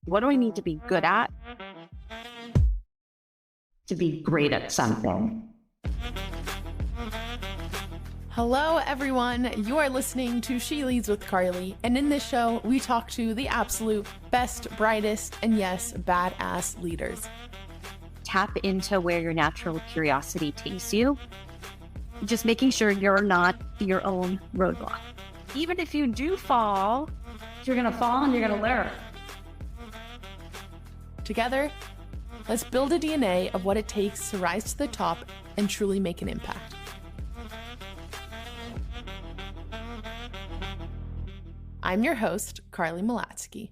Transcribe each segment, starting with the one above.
What do I need to be good at to be great at something? Hello, everyone. You are listening to She Leads with Carly, and in this show, we talk to the absolute best, brightest, and yes, badass leaders. Tap into where your natural curiosity takes you. Just making sure you're not your own roadblock. Even if you do fall, you're going to fall and you're going to learn. Together, let's build a DNA of what it takes to rise to the top and truly make an impact. I'm your host, Carly Malatsky.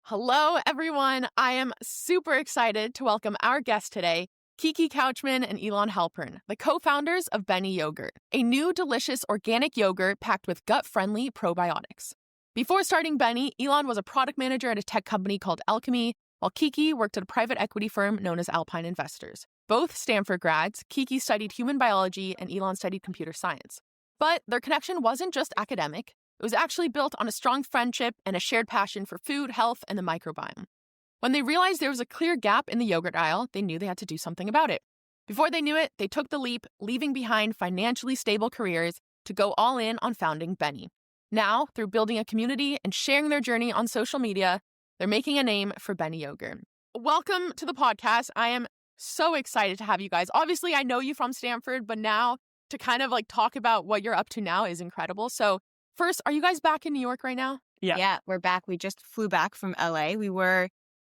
Hello, everyone. I am super excited to welcome our guest today, Kiki Couchman and Elan Halpern, the co-founders of Beny Yogurt, a new delicious organic yogurt packed with gut-friendly probiotics. Before starting Beny, Elan was a product manager at a tech company called Alchemy, while Kiki worked at a private equity firm known as Alpine Investors. Both Stanford grads, Kiki studied human biology and Elan studied computer science. But their connection wasn't just academic. It was actually built on a strong friendship and a shared passion for food, health, and the microbiome. When they realized there was a clear gap in the yogurt aisle, they knew they had to do something about it. Before they knew it, they took the leap, leaving behind financially stable careers to go all in on founding Beny. Now, through building a community and sharing their journey on social media, they're making a name for Beny Yogurt. Welcome to the podcast. I am so excited to have you guys. Obviously, I know you from Stanford, but now to kind of talk about what you're up to now is incredible. So first, are you guys back in New York right now? Yeah, we're back. We just flew back from LA. We were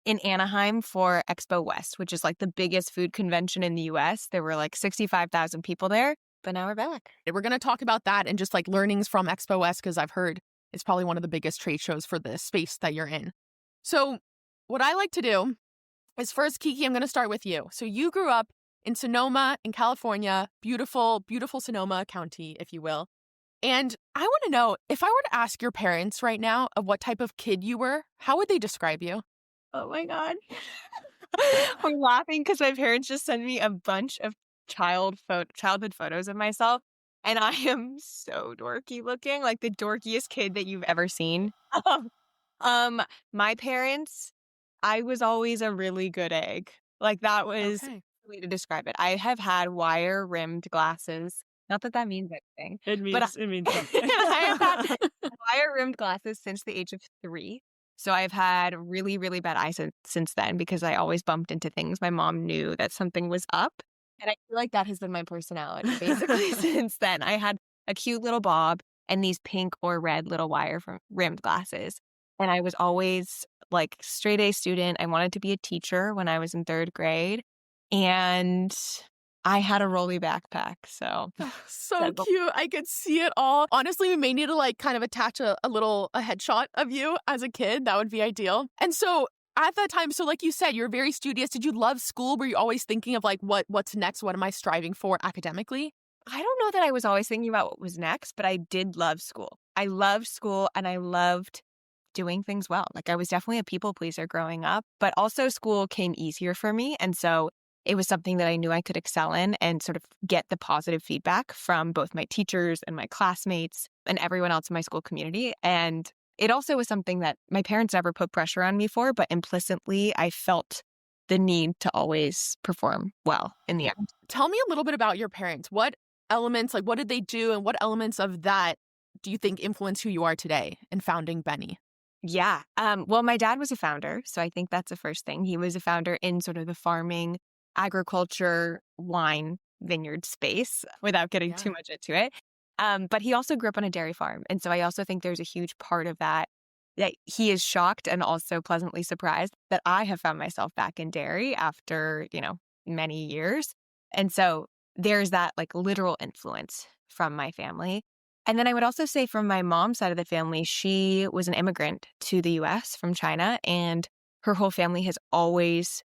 in Anaheim for Expo West, which is the biggest food convention in the US. There were 65,000 people there, but now we're back. We're going to talk about that and just learnings from Expo West, because I've heard it's probably one of the biggest trade shows for the space that you're in. So what I like to do is first, Kiki, I'm going to start with you. So you grew up in Sonoma in California, beautiful, beautiful Sonoma County, if you will. And I want to know, if I were to ask your parents right now of what type of kid you were, how would they describe you? Oh my God. I'm laughing because my parents just sent me a bunch of childhood photos of myself. And I am so dorky looking, the dorkiest kid that you've ever seen. My parents, I was always a really good egg. That was the way to describe it. I have had wire-rimmed glasses. Not that that means anything. It means something. I have had wire-rimmed glasses since the age of 3. So I've had really, really bad eyesight since then because I always bumped into things. My mom knew that something was up. And I feel like that has been my personality basically since then. I had a cute little bob and these pink or red little wire-rimmed glasses. And I was always straight A student. I wanted to be a teacher when I was in 3rd grade. And I had a rolly backpack, so. So cute. I could see it all. Honestly, we may need to kind of attach a headshot of you as a kid. That would be ideal. And so at that time, so like you said, you're very studious. Did you love school? Were you always thinking of what's next? What am I striving for academically? I don't know that I was always thinking about what was next, but I did love school. I loved school and I loved doing things well. I was definitely a people pleaser growing up, but also school came easier for me. And so it was something that I knew I could excel in and sort of get the positive feedback from both my teachers and my classmates and everyone else in my school community. And it also was something that my parents never put pressure on me for, but implicitly I felt the need to always perform well in the end. Tell me a little bit about your parents. What elements, what did they do, and what elements of that do you think influence who you are today in founding Beny? Yeah. Well, my dad was a founder, so I think that's the first thing. He was a founder in sort of the farming, agriculture, wine, vineyard space without getting too much into it. But he also grew up on a dairy farm. And so I also think there's a huge part of that he is shocked and also pleasantly surprised that I have found myself back in dairy after, many years. And so there's that literal influence from my family. And then I would also say from my mom's side of the family, she was an immigrant to the US from China, and her whole family has always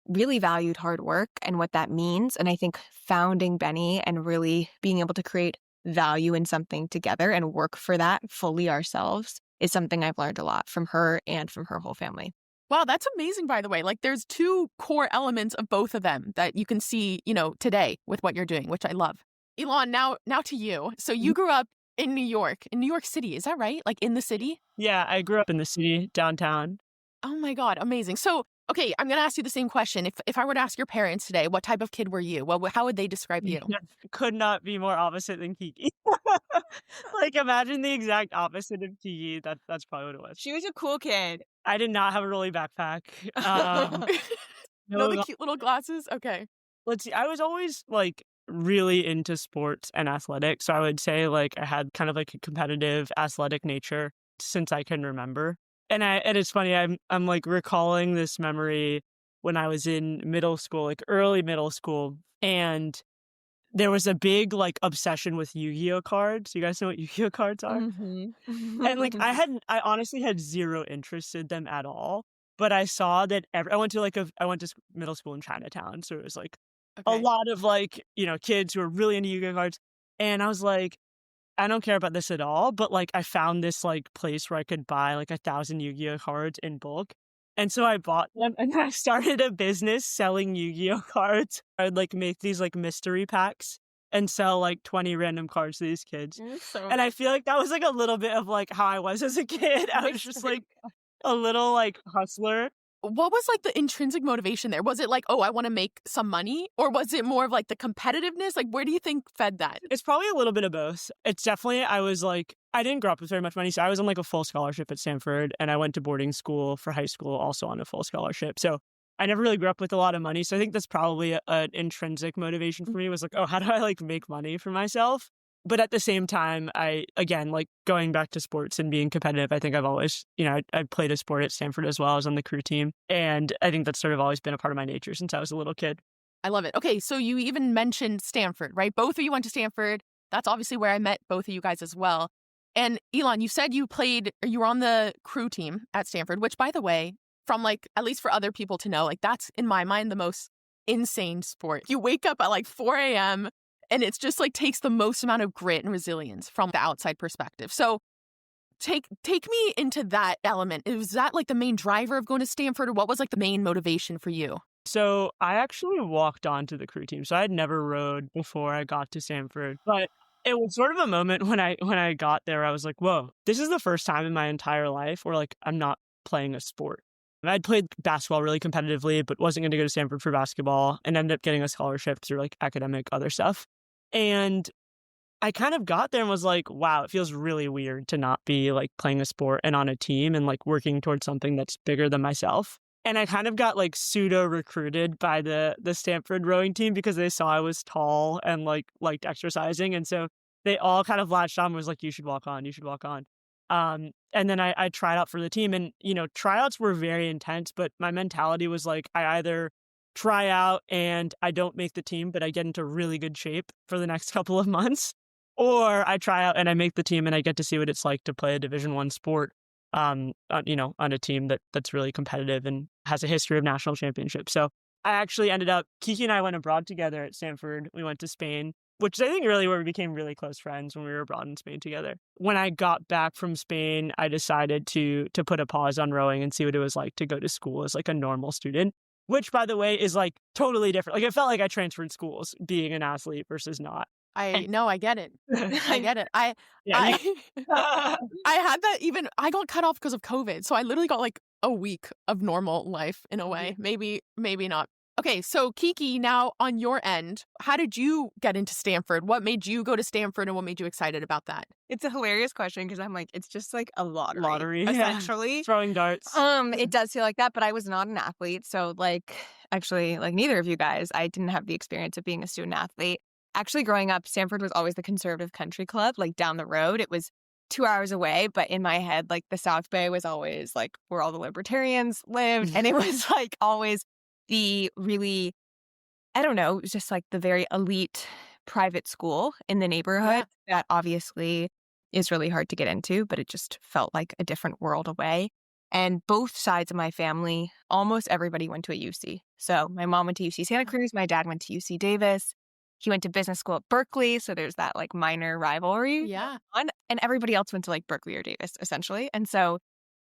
really valued hard work and what that means. And I think founding Beny and really being able to create value in something together and work for that fully ourselves is something I've learned a lot from her and from her whole family. Wow, that's amazing, by the way. There's 2 core elements of both of them that you can see, today with what you're doing, which I love. Elan, now to you. So you grew up in New York City. Is that right? Like in the city? Yeah, I grew up in the city, downtown. Oh my God, amazing. So, okay, I'm going to ask you the same question. If I were to ask your parents today, what type of kid were you? How would they describe you? Could not be more opposite than Kiki. Like, imagine the exact opposite of Kiki. That's probably what it was. She was a cool kid. I did not have a rolly backpack. No, the cute little glasses? Okay. Let's see. I was always like really into sports and athletics. So I would say like I had kind of like a competitive athletic nature since I can remember. And it's funny, I'm like recalling this memory when I was in middle school, like early middle school, and there was a big like obsession with Yu-Gi-Oh cards. You guys know what Yu-Gi-Oh cards are? Mm-hmm. And like I honestly had zero interest in them at all. But I saw that I went to middle school in Chinatown, so it was like a lot of like, kids who were really into Yu-Gi-Oh cards. And I was like, I don't care about this at all, but like I found this like place where I could buy like 1,000 Yu-Gi-Oh cards in bulk. And so I bought them and I started a business selling Yu-Gi-Oh cards. I'd like make these like mystery packs and sell like 20 random cards to these kids. And I feel like that was like a little bit of like how I was as a kid. I was just like a little like hustler. What was like the intrinsic motivation there? Was it like, oh, I want to make some money? Or was it more of like the competitiveness? Like, where do you think fed that? It's probably a little bit of both. It's definitely, I was like, I didn't grow up with very much money. So I was on like a full scholarship at Stanford and I went to boarding school for high school also on a full scholarship. So I never really grew up with a lot of money. So I think that's probably an intrinsic motivation for me was like, oh, how do I like make money for myself? But at the same time, again, like going back to sports and being competitive, I think I've always, I played a sport at Stanford as well. I was on the crew team. And I think that's sort of always been a part of my nature since I was a little kid. I love it. Okay, so you even mentioned Stanford, right? Both of you went to Stanford. That's obviously where I met both of you guys as well. And Elan, you said you were on the crew team at Stanford, which by the way, from like, at least for other people to know, like that's in my mind the most insane sport. You wake up at like 4 a.m., and it's just like takes the most amount of grit and resilience from the outside perspective. So take me into that element. Was that like the main driver of going to Stanford, or what was like the main motivation for you? So I actually walked onto the crew team. So I had never rowed before I got to Stanford. But it was sort of a moment when I got there, I was like, whoa, this is the first time in my entire life where like I'm not playing a sport. I'd played basketball really competitively, but wasn't going to go to Stanford for basketball and ended up getting a scholarship through like academic other stuff. And I kind of got there and was like, wow, it feels really weird to not be like playing a sport and on a team and like working towards something that's bigger than myself. And I kind of got like pseudo recruited by the Stanford rowing team because they saw I was tall and like liked exercising. And so they all kind of latched on and was like, you should walk on. And then I tried out for the team and, tryouts were very intense, but my mentality was like, I either try out and I don't make the team, but I get into really good shape for the next couple of months, or I try out and I make the team and I get to see what it's like to play a Division I sport, on a team that's really competitive and has a history of national championships. So I actually ended up, Kiki and I went abroad together at Stanford. We went to Spain, which I think really where we became really close friends when we were abroad in Spain together. When I got back from Spain, I decided to put a pause on rowing and see what it was like to go to school as like a normal student. Which, by the way, is like totally different. Like it felt like I transferred schools being an athlete versus not. I get it. I get it. I had that I got cut off because of COVID. So I literally got like a week of normal life in a way. Maybe not. Okay, so Kiki, now on your end, how did you get into Stanford? What made you go to Stanford and what made you excited about that? It's a hilarious question because I'm like, it's just like a lottery essentially. Yeah. Throwing darts. It does feel like that, but I was not an athlete. So like, actually, like neither of you guys, I didn't have the experience of being a student athlete. Actually, growing up, Stanford was always the conservative country club, like down the road. It was 2 hours away, but in my head, like the South Bay was always like where all the libertarians lived. And it was like always the really, I don't know, just like the very elite private school in the neighborhood that obviously is really hard to get into, but it just felt like a different world away. And both sides of my family, almost everybody went to a UC. So my mom went to UC Santa Cruz. My dad went to UC Davis. He went to business school at Berkeley. So there's that like minor rivalry. Yeah. And everybody else went to like Berkeley or Davis, essentially. And so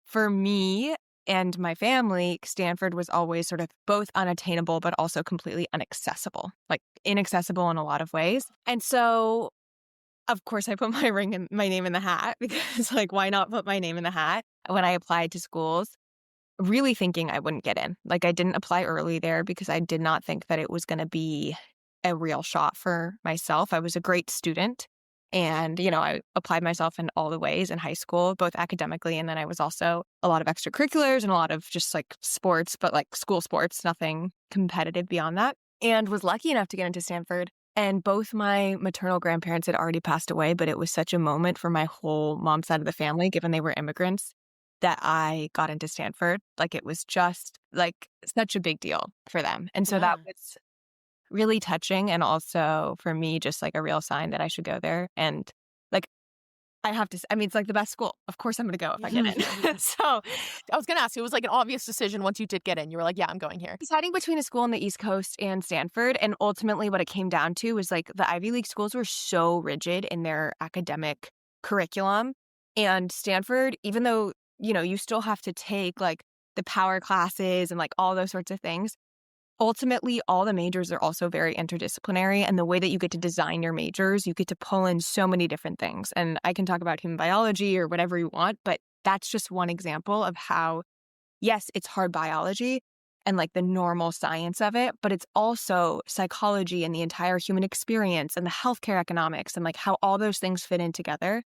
for me and my family, Stanford was always sort of both unattainable, but also completely inaccessible, like inaccessible in a lot of ways. And so of course, I put my name in the hat because like, why not put my name in the hat when I applied to schools, really thinking I wouldn't get in. Like I didn't apply early there because I did not think that it was going to be a real shot for myself. I was a great student and, I applied myself in all the ways in high school, both academically. And then I was also a lot of extracurriculars and a lot of just like sports, but like school sports, nothing competitive beyond that. And was lucky enough to get into Stanford. And both my maternal grandparents had already passed away, but it was such a moment for my whole mom's side of the family, given they were immigrants, that I got into Stanford. Like it was just like such a big deal for them. And so that was really touching. And also for me, just like a real sign that I should go there. And like, I have to, it's like the best school. Of course I'm going to go if I get in. So I was going to ask you, it was like an obvious decision once you did get in. You were like, yeah, I'm going here. Deciding between a school on the East Coast and Stanford. And ultimately what it came down to was like the Ivy League schools were so rigid in their academic curriculum. And Stanford, even though, you still have to take like the power classes and like all those sorts of things, ultimately, all the majors are also very interdisciplinary, and the way that you get to design your majors, you get to pull in so many different things. And I can talk about human biology or whatever you want, but that's just one example of how, yes, it's hard biology and like the normal science of it, but it's also psychology and the entire human experience and the healthcare economics and like how all those things fit in together.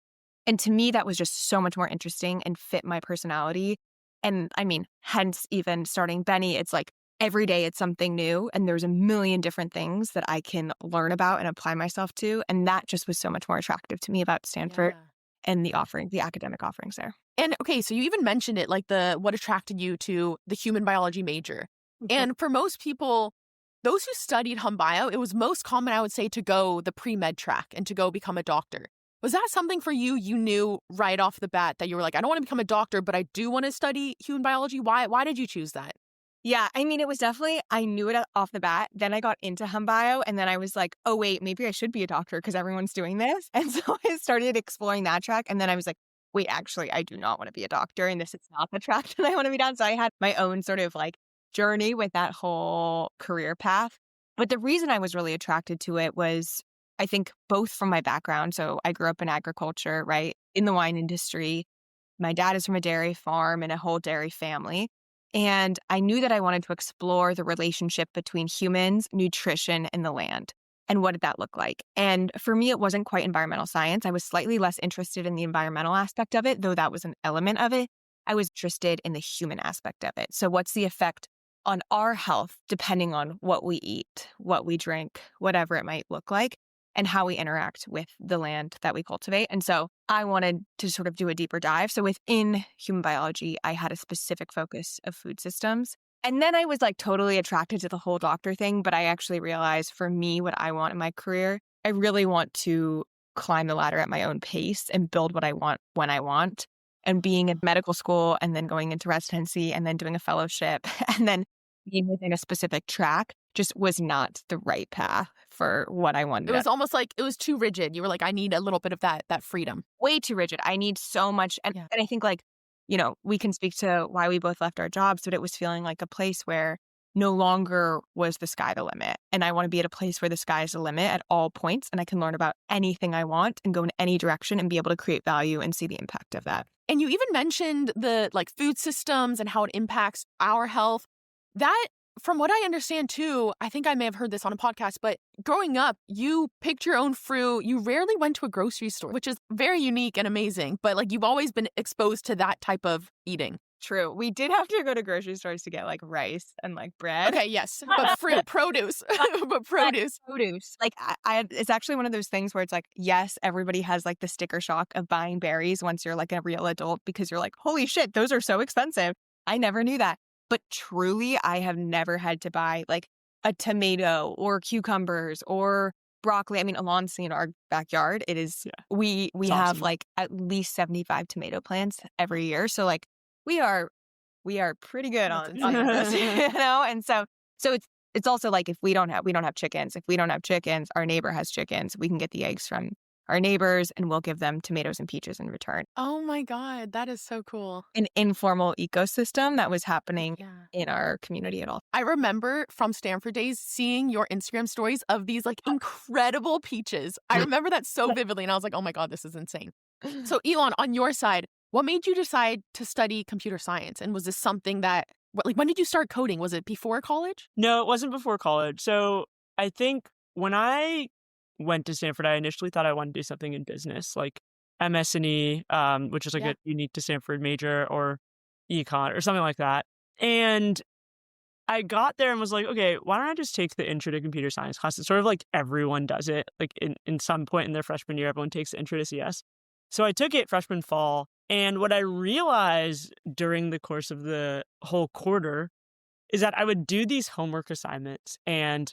And to me, that was just so much more interesting and fit my personality. And hence even starting Beny, it's like, every day it's something new and there's a million different things that I can learn about and apply myself to. And that just was so much more attractive to me about Stanford and the academic offerings there. And okay, so you even mentioned it, like what attracted you to the human biology major. And for most people, those who studied hum bio, it was most common, I would say, to go the pre-med track and to go become a doctor. Was that something for you knew right off the bat that you were like, I don't want to become a doctor, but I do want to study human biology? Why did you choose that? Yeah, it was definitely, I knew it off the bat. Then I got into hum bio and then I was like, oh, wait, maybe I should be a doctor because everyone's doing this. And so I started exploring that track. And then I was like, wait, actually, I do not want to be a doctor and this is not the track that I want to be down. So I had my own sort of like journey with that whole career path. But the reason I was really attracted to it was, I think, both from my background. So I grew up in agriculture, right, in the wine industry. My dad is from a dairy farm and a whole dairy family. And I knew that I wanted to explore the relationship between humans, nutrition, and the land. And what did that look like? And for me, it wasn't quite environmental science. I was slightly less interested in the environmental aspect of it, though that was an element of it. I was interested in the human aspect of it. So what's the effect on our health depending on what we eat, what we drink, whatever it might look like, and how we interact with the land that we cultivate. And so I wanted to sort of do a deeper dive. So within human biology, I had a specific focus of food systems. And then I was like totally attracted to the whole doctor thing. But I actually realized for me, what I want in my career, I really want to climb the ladder at my own pace and build what I want when I want. And being in medical school and then going into residency and then doing a fellowship and then being within a specific track just was not the right path for what I wanted. It was almost like it was too rigid. You were like, I need a little bit of that freedom. Way too rigid. I need so much. And I think like, we can speak to why we both left our jobs, but it was feeling like a place where no longer was the sky the limit. And I want to be at a place where the sky is the limit at all points. And I can learn about anything I want and go in any direction and be able to create value and see the impact of that. And you even mentioned the like food systems and how it impacts our health. That, from what I understand too, I think I may have heard this on a podcast, but growing up, you picked your own fruit. You rarely went to a grocery store, which is very unique and amazing. But like you've always been exposed to that type of eating. True. We did have to go to grocery stores to get like rice and like bread. Okay, yes. But fruit, produce. But produce. Produce. Like it's actually one of those things where it's like, yes, everybody has like the sticker shock of buying berries once you're like a real adult because you're like, holy shit, those are so expensive. I never knew that. But truly, I have never had to buy like a tomato or cucumbers or broccoli. Alon's, our backyard, it is, we have awesome. Like at least 75 tomato plants every year. So like we are pretty good on this, And so it's also like if we don't have chickens, our neighbor has chickens, we can get the eggs from our neighbors, and we'll give them tomatoes and peaches in return. Oh my God, that is so cool. An informal ecosystem that was happening in our community at all. I remember from Stanford days seeing your Instagram stories of these like incredible peaches. I remember that so vividly, and I was like, oh my God, this is insane. So Elan, on your side, what made you decide to study computer science? And was this something that, like, when did you start coding? Was it before college? No, it wasn't before college. So I think when I went to Stanford, I initially thought I wanted to do something in business, like MS&E, which is like a unique to Stanford major, or econ or something like that. And I got there and was like, okay, why don't I just take the intro to computer science class? It's sort of like everyone does it. Like in some point in their freshman year, everyone takes the intro to CS. So I took it freshman fall. And what I realized during the course of the whole quarter is that I would do these homework assignments and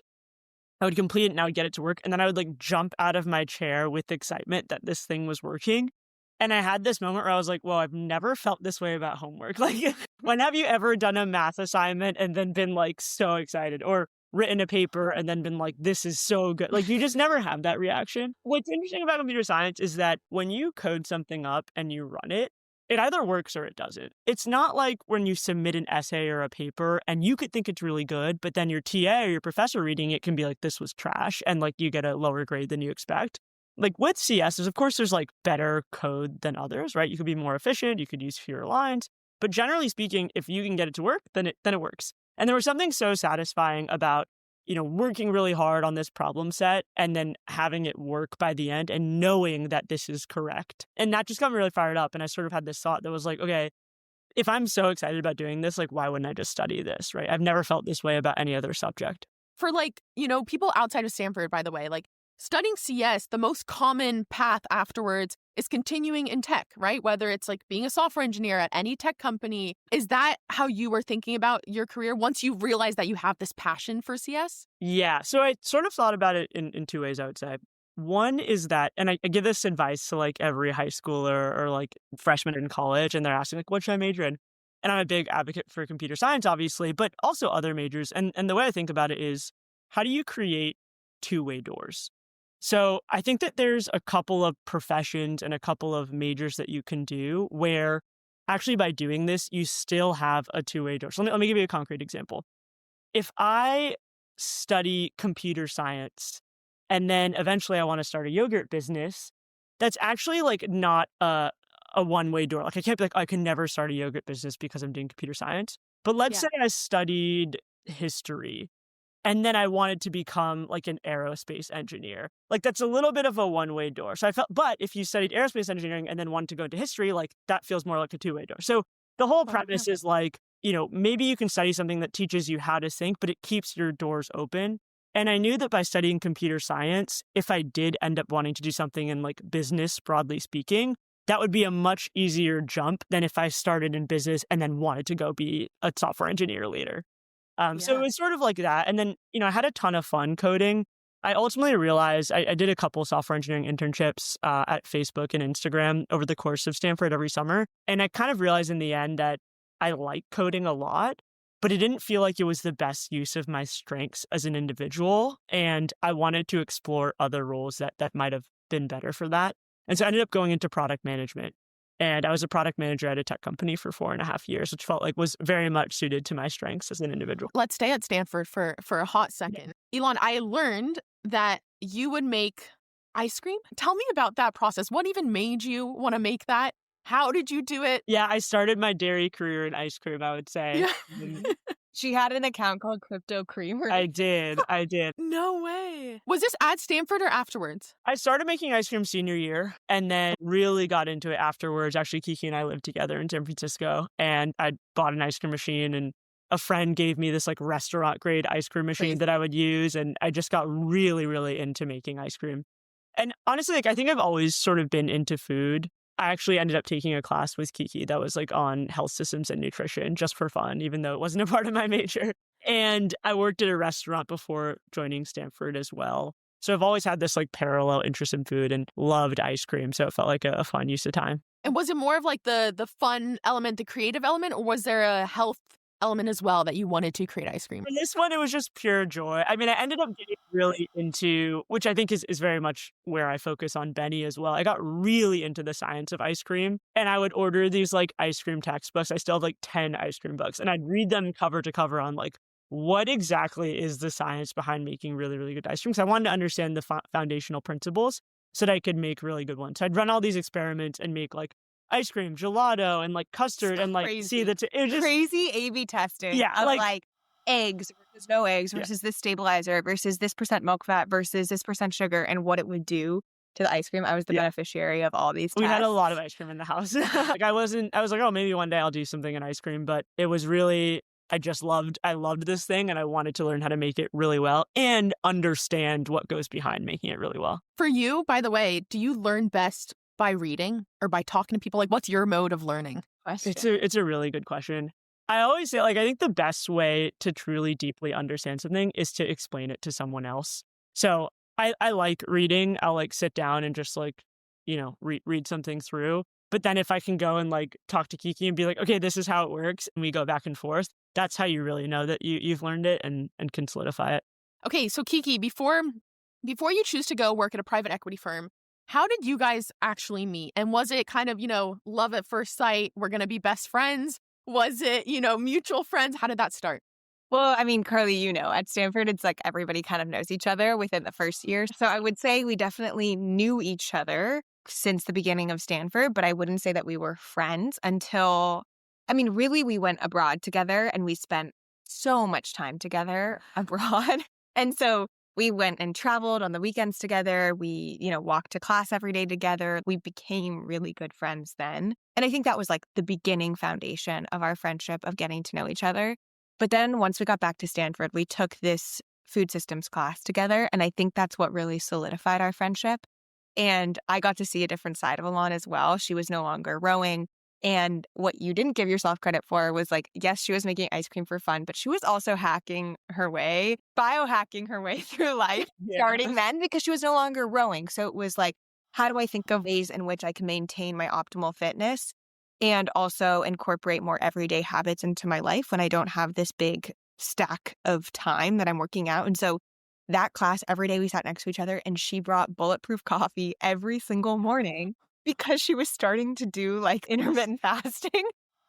I would complete it and I would get it to work. And then I would like jump out of my chair with excitement that this thing was working. And I had this moment where I was like, whoa, I've never felt this way about homework. Like, when have you ever done a math assignment and then been like so excited, or written a paper and then been like, this is so good? Like, you just never have that reaction. What's interesting about computer science is that when you code something up and you run it, it either works or it doesn't. It's not like when you submit an essay or a paper and you could think it's really good, but then your TA or your professor reading it can be like, this was trash, and like you get a lower grade than you expect. Like with CS, of course, there's like better code than others, right? You could be more efficient, you could use fewer lines, but generally speaking, if you can get it to work, then it works. And there was something so satisfying about, working really hard on this problem set and then having it work by the end and knowing that this is correct. And that just got me really fired up. And I sort of had this thought that was like, okay, if I'm so excited about doing this, like, why wouldn't I just study this, right? I've never felt this way about any other subject. For like, people outside of Stanford, by the way, like studying CS, the most common path afterwards is continuing in tech, right? Whether it's like being a software engineer at any tech company. Is that how you were thinking about your career once you realized that you have this passion for CS? Yeah. So I sort of thought about it in two ways, I would say. One is that, and I give this advice to like every high schooler or like freshman in college, and they're asking like, what should I major in? And I'm a big advocate for computer science, obviously, but also other majors. And the way I think about it is, how do you create two-way doors? So I think that there's a couple of professions and a couple of majors that you can do where actually by doing this, you still have a two-way door. So let me give you a concrete example. If I study computer science and then eventually I want to start a yogurt business, that's actually like not a one-way door. Like I can't be like, I can never start a yogurt business because I'm doing computer science. But let's say I studied history and then I wanted to become like an aerospace engineer. Like that's a little bit of a one-way door. So I felt, but if you studied aerospace engineering and then wanted to go into history, like that feels more like a two-way door. So the whole premise is like, maybe you can study something that teaches you how to think, but it keeps your doors open. And I knew that by studying computer science, if I did end up wanting to do something in like business, broadly speaking, that would be a much easier jump than if I started in business and then wanted to go be a software engineer later. So it was sort of like that. And then, I had a ton of fun coding. I ultimately realized I did a couple software engineering internships at Facebook and Instagram over the course of Stanford every summer. And I kind of realized in the end that I like coding a lot, but it didn't feel like it was the best use of my strengths as an individual. And I wanted to explore other roles that might have been better for that. And so I ended up going into product management. And I was a product manager at a tech company for 4.5 years, which felt like was very much suited to my strengths as an individual. Let's stay at Stanford for a hot second. Elan, I learned that you would make ice cream. Tell me about that process. What even made you want to make that? How did you do it? Yeah, I started my dairy career in ice cream, I would say. Yeah. She had an account called Crypto Creamer. I did. No way. Was this at Stanford or afterwards? I started making ice cream senior year and then really got into it afterwards. Actually, Kiki and I lived together in San Francisco and I bought an ice cream machine and a friend gave me this like restaurant grade ice cream machine that I would use. And I just got really, really into making ice cream. And honestly, like I think I've always sort of been into food. I actually ended up taking a class with Kiki that was like on health systems and nutrition just for fun, even though it wasn't a part of my major. And I worked at a restaurant before joining Stanford as well. So I've always had this like parallel interest in food and loved ice cream. So it felt like a fun use of time. And was it more of like the fun element, the creative element, or was there a health element as well that you wanted to create ice cream? For this one, it was just pure joy. I mean, I ended up getting really into, which I think is very much where I focus on Beny as well. I got really into the science of ice cream, and I would order these like ice cream textbooks. I still have like 10 ice cream books, and I'd read them cover to cover on like, what exactly is the science behind making really, really good ice cream? Because I wanted to understand the foundational principles so that I could make really good ones. So I'd run all these experiments and make like ice cream, gelato, and like custard, and like see that it was just crazy A/B testing. Yeah, of like eggs versus no eggs versus this stabilizer versus this % milk fat versus this % sugar and what it would do to the ice cream. I was the beneficiary of all these tests. We had a lot of ice cream in the house. Like I was like, oh, maybe one day I'll do something in ice cream, but it was really, I loved this thing, and I wanted to learn how to make it really well and understand what goes behind making it really well. For you, by the way, do you learn best by reading or by talking to people? Like, what's your mode of learning? It's a really good question. I always say, like, I think the best way to truly deeply understand something is to explain it to someone else. So I like reading. I'll like sit down and just like, read something through. But then if I can go and like talk to Kiki and be like, okay, this is how it works, and we go back and forth, that's how you really know that you've learned it and can solidify it. Okay, so Kiki, before you choose to go work at a private equity firm, how did you guys actually meet? And was it kind of, love at first sight? We're going to be best friends? Was it, mutual friends? How did that start? Well, I mean, Carly, at Stanford, it's like everybody kind of knows each other within the first year. So I would say we definitely knew each other since the beginning of Stanford, but I wouldn't say that we were friends until, really we went abroad together and we spent so much time together abroad. And so we went and traveled on the weekends together. We, walked to class every day together. We became really good friends then. And I think that was like the beginning foundation of our friendship, of getting to know each other. But then once we got back to Stanford, we took this food systems class together. And I think that's what really solidified our friendship. And I got to see a different side of Elan as well. She was no longer rowing. And what you didn't give yourself credit for was like, yes, she was making ice cream for fun, but she was also biohacking her way through life, starting then, because she was no longer rowing. So it was like, how do I think of ways in which I can maintain my optimal fitness and also incorporate more everyday habits into my life when I don't have this big stack of time that I'm working out? And so that class, every day we sat next to each other, and she brought bulletproof coffee every single morning because she was starting to do like intermittent fasting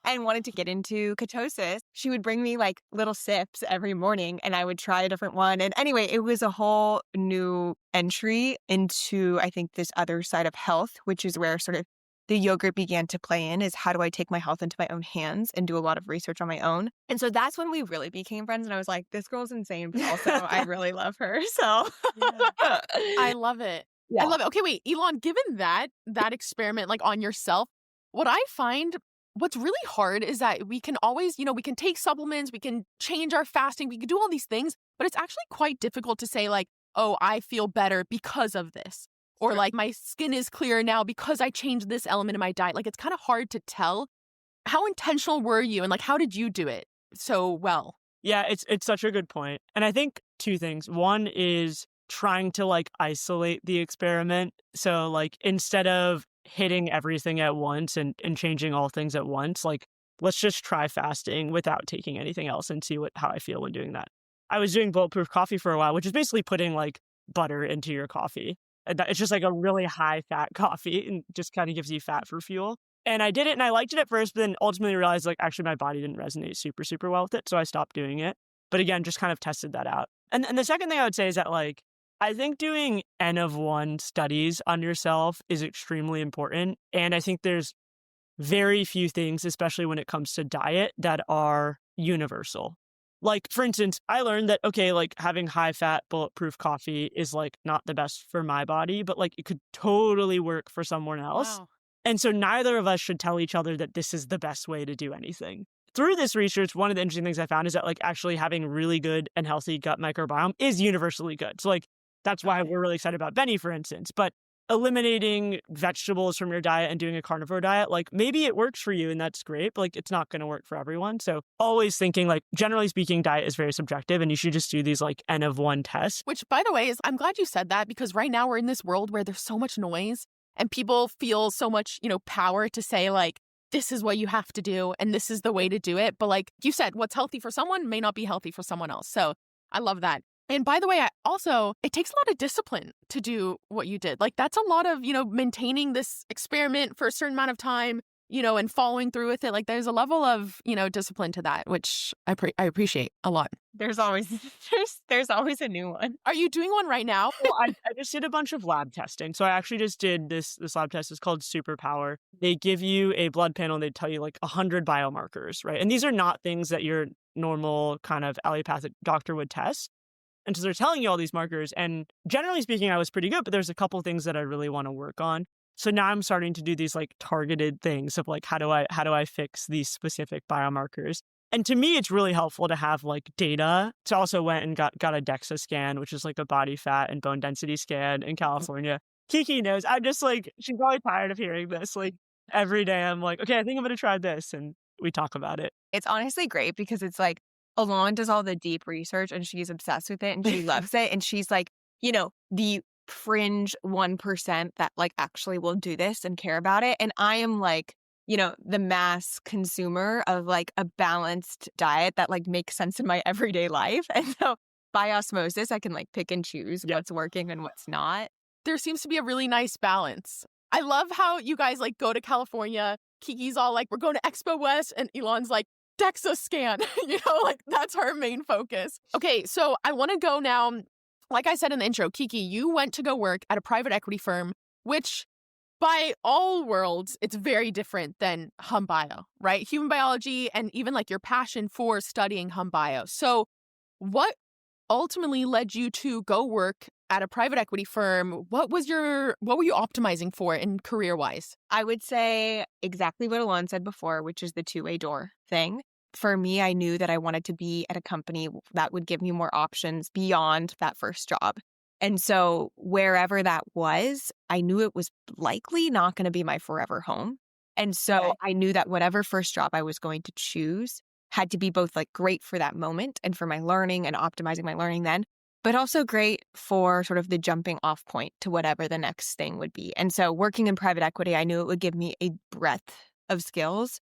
and wanted to get into ketosis. She would bring me like little sips every morning and I would try a different one. And anyway, it was a whole new entry into, I think, this other side of health, which is where sort of the yogurt began to play in, is how do I take my health into my own hands and do a lot of research on my own. And so that's when we really became friends. And I was like, this girl's insane, but also I really love her. So I love it. Yeah. I love it. Okay, wait, Elan, given that experiment like on yourself, what I find what's really hard is that we can always, we can take supplements, we can change our fasting, we can do all these things, but it's actually quite difficult to say like, oh, I feel better because of this. Or like my skin is clearer now because I changed this element in my diet. Like it's kind of hard to tell. How intentional were you and like how did you do it so well? Yeah, it's such a good point. And I think two things. One is trying to like isolate the experiment. So like instead of hitting everything at once and changing all things at once, like let's just try fasting without taking anything else and see how I feel when doing that. I was doing bulletproof coffee for a while, which is basically putting like butter into your coffee. It's just like a really high fat coffee and just kind of gives you fat for fuel. And I did it and I liked it at first, but then ultimately realized like actually my body didn't resonate super, super well with it. So I stopped doing it. But again, just kind of tested that out. And the second thing I would say is that like, I think doing N of 1 studies on yourself is extremely important. And I think there's very few things, especially when it comes to diet, that are universal. Like, for instance, I learned that, okay, like having high fat bulletproof coffee is like not the best for my body, but like it could totally work for someone else. Wow. And so neither of us should tell each other that this is the best way to do anything. Through this research, one of the interesting things I found is that like actually having really good and healthy gut microbiome is universally good. So like, that's why we're really excited about Beny, for instance. But eliminating vegetables from your diet and doing a carnivore diet, like maybe it works for you and that's great, but like it's not going to work for everyone. So always thinking like, generally speaking, diet is very subjective and you should just do these like N of 1 tests. Which, by the way, I'm glad you said that because right now we're in this world where there's so much noise and people feel so much, power to say like, this is what you have to do and this is the way to do it. But like you said, what's healthy for someone may not be healthy for someone else. So I love that. And by the way, it takes a lot of discipline to do what you did. Like that's a lot of, maintaining this experiment for a certain amount of time, and following through with it. Like there's a level of, discipline to that, which I appreciate a lot. There's always a new one. Are you doing one right now? Well, I just did a bunch of lab testing. So I actually just did this lab test. It's called Superpower. They give you a blood panel and they tell you like 100 biomarkers, right? And these are not things that your normal kind of allopathic doctor would test. And so they're telling you all these markers. And generally speaking, I was pretty good, but there's a couple things that I really want to work on. So now I'm starting to do these like targeted things of like, how do I fix these specific biomarkers? And to me, it's really helpful to have like data. So I also went and got a DEXA scan, which is like a body fat and bone density scan in California. Kiki knows. I'm just like, she's probably tired of hearing this. Like every day I'm like, okay, I think I'm going to try this. And we talk about it. It's honestly great because it's like Elan does all the deep research and she's obsessed with it and she loves it. And she's like, the fringe 1% that like actually will do this and care about it. And I am like, the mass consumer of like a balanced diet that like makes sense in my everyday life. And so by osmosis, I can like pick and choose what's working and what's not. There seems to be a really nice balance. I love how you guys like go to California. Kiki's all like, we're going to Expo West, and Elan's like, DEXA scan, like that's her main focus. Okay, so I want to go now. Like I said in the intro, Kiki, you went to go work at a private equity firm, which by all worlds, it's very different than hum bio, right? Human biology and even like your passion for studying hum bio. So what ultimately led you to go work at a private equity firm? What were you optimizing for in career-wise? I would say exactly what Elan said before, which is the two-way door thing. For me, I knew that I wanted to be at a company that would give me more options beyond that first job. And so wherever that was, I knew it was likely not going to be my forever home. And so I knew that whatever first job I was going to choose had to be both like great for that moment and for my learning and optimizing my learning then, but also great for sort of the jumping off point to whatever the next thing would be. And so working in private equity, I knew it would give me a breadth of skills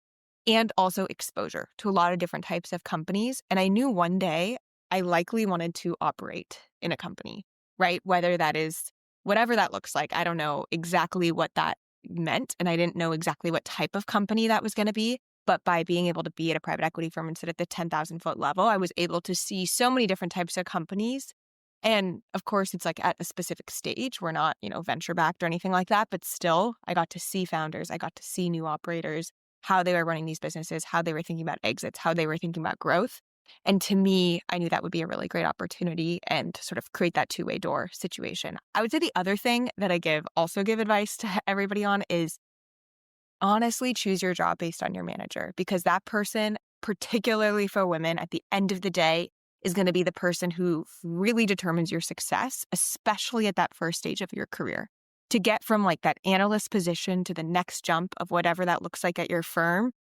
and also exposure to a lot of different types of companies. And I knew one day I likely wanted to operate in a company, right? Whether that is whatever that looks like. I don't know exactly what that meant. And I didn't know exactly what type of company that was going to be. But by being able to be at a private equity firm and sit at the 10,000 foot level, I was able to see so many different types of companies. And of course, it's like at a specific stage. We're not, venture backed or anything like that. But still, I got to see founders. I got to see new operators, how they were running these businesses, how they were thinking about exits, how they were thinking about growth. And to me, I knew that would be a really great opportunity and to sort of create that two-way door situation. I would say the other thing that I give advice to everybody on is honestly choose your job based on your manager, because that person, particularly for women, at the end of the day, is going to be the person who really determines your success, especially at that first stage of your career. To get from like that analyst position to the next jump of whatever that looks like at your firm,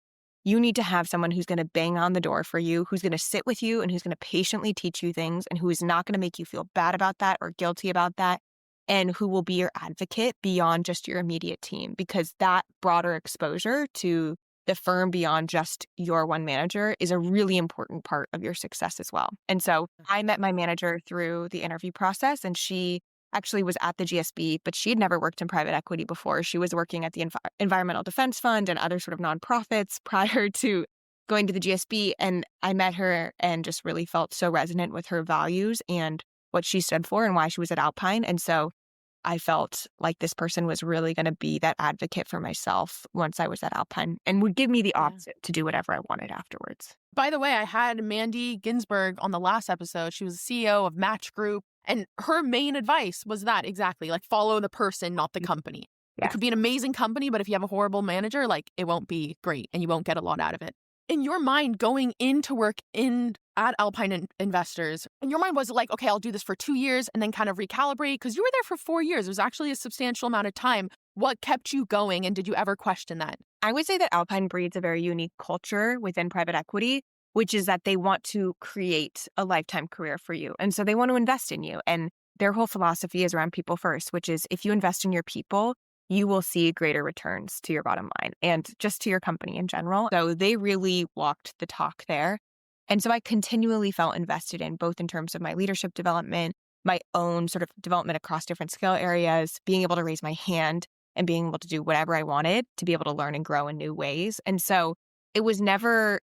you need to have someone who's going to bang on the door for you, who's going to sit with you and who's going to patiently teach you things and who is not going to make you feel bad about that or guilty about that, and who will be your advocate beyond just your immediate team, because that broader exposure to the firm beyond just your one manager is a really important part of your success as well. And so I met my manager through the interview process, and she actually was at the GSB, but she had never worked in private equity before. She was working at the Environmental Defense Fund and other sort of nonprofits prior to going to the GSB. And I met her and just really felt so resonant with her values and what she stood for and why she was at Alpine. And so I felt like this person was really going to be that advocate for myself once I was at Alpine and would give me the option to do whatever I wanted afterwards. By the way, I had Mandy Ginsburg on the last episode. She was the CEO of Match Group. And her main advice was that exactly, like follow the person, not the company. Yeah. It could be an amazing company, but if you have a horrible manager, like it won't be great and you won't get a lot out of it. In your mind, going into work at Alpine Investors, in your mind was it like, okay, I'll do this for 2 years and then kind of recalibrate? Because you were there for 4 years. It was actually a substantial amount of time. What kept you going? And did you ever question that? I would say that Alpine breeds a very unique culture within private equity, which is that they want to create a lifetime career for you. And so they want to invest in you. And their whole philosophy is around people first, which is if you invest in your people, you will see greater returns to your bottom line and just to your company in general. So they really walked the talk there. And so I continually felt invested in both in terms of my leadership development, my own sort of development across different skill areas, being able to raise my hand and being able to do whatever I wanted to be able to learn and grow in new ways. And so it was never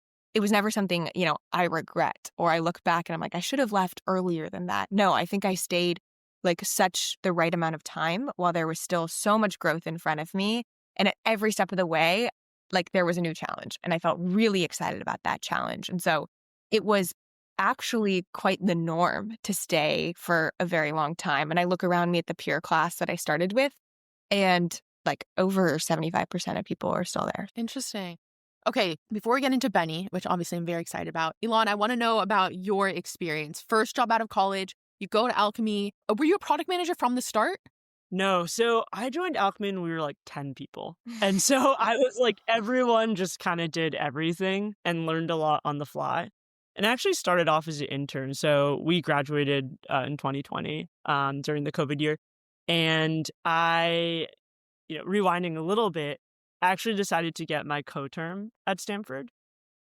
something, I regret or I look back and I'm like, I should have left earlier than that. No, I think I stayed like such the right amount of time while there was still so much growth in front of me. And at every step of the way, like there was a new challenge and I felt really excited about that challenge. And so it was actually quite the norm to stay for a very long time. And I look around me at the peer class that I started with, and like over 75% of people are still there. Interesting. Okay, before we get into Beny, which obviously I'm very excited about, Elan, I want to know about your experience. First job out of college, you go to Alchemy. Were you a product manager from the start? No. So I joined Alchemy and we were like 10 people. And so I was like, everyone just kind of did everything and learned a lot on the fly. And I actually started off as an intern. So we graduated in 2020 during the COVID year. And I, rewinding a little bit, I actually decided to get my co-term at Stanford.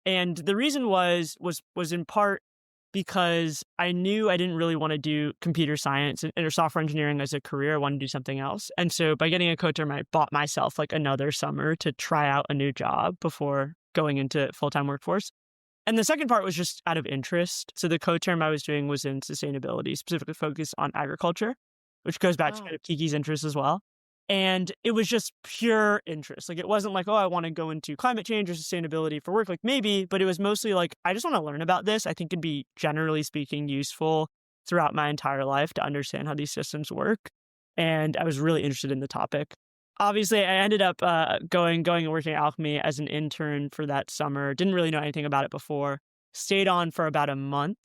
And the reason was in part because I knew I didn't really want to do computer science or software engineering as a career. I wanted to do something else. And so by getting a co-term, I bought myself like another summer to try out a new job before going into full-time workforce. And the second part was just out of interest. So the co-term I was doing was in sustainability, specifically focused on agriculture, which goes back to kind of Kiki's interest as well. And it was just pure interest. Like, it wasn't like, oh, I want to go into climate change or sustainability for work. Like, maybe, but it was mostly like, I just want to learn about this. I think it'd be, generally speaking, useful throughout my entire life to understand how these systems work. And I was really interested in the topic. Obviously, I ended up going and working at Alchemy as an intern for that summer. Didn't really know anything about it before. Stayed on for about a month.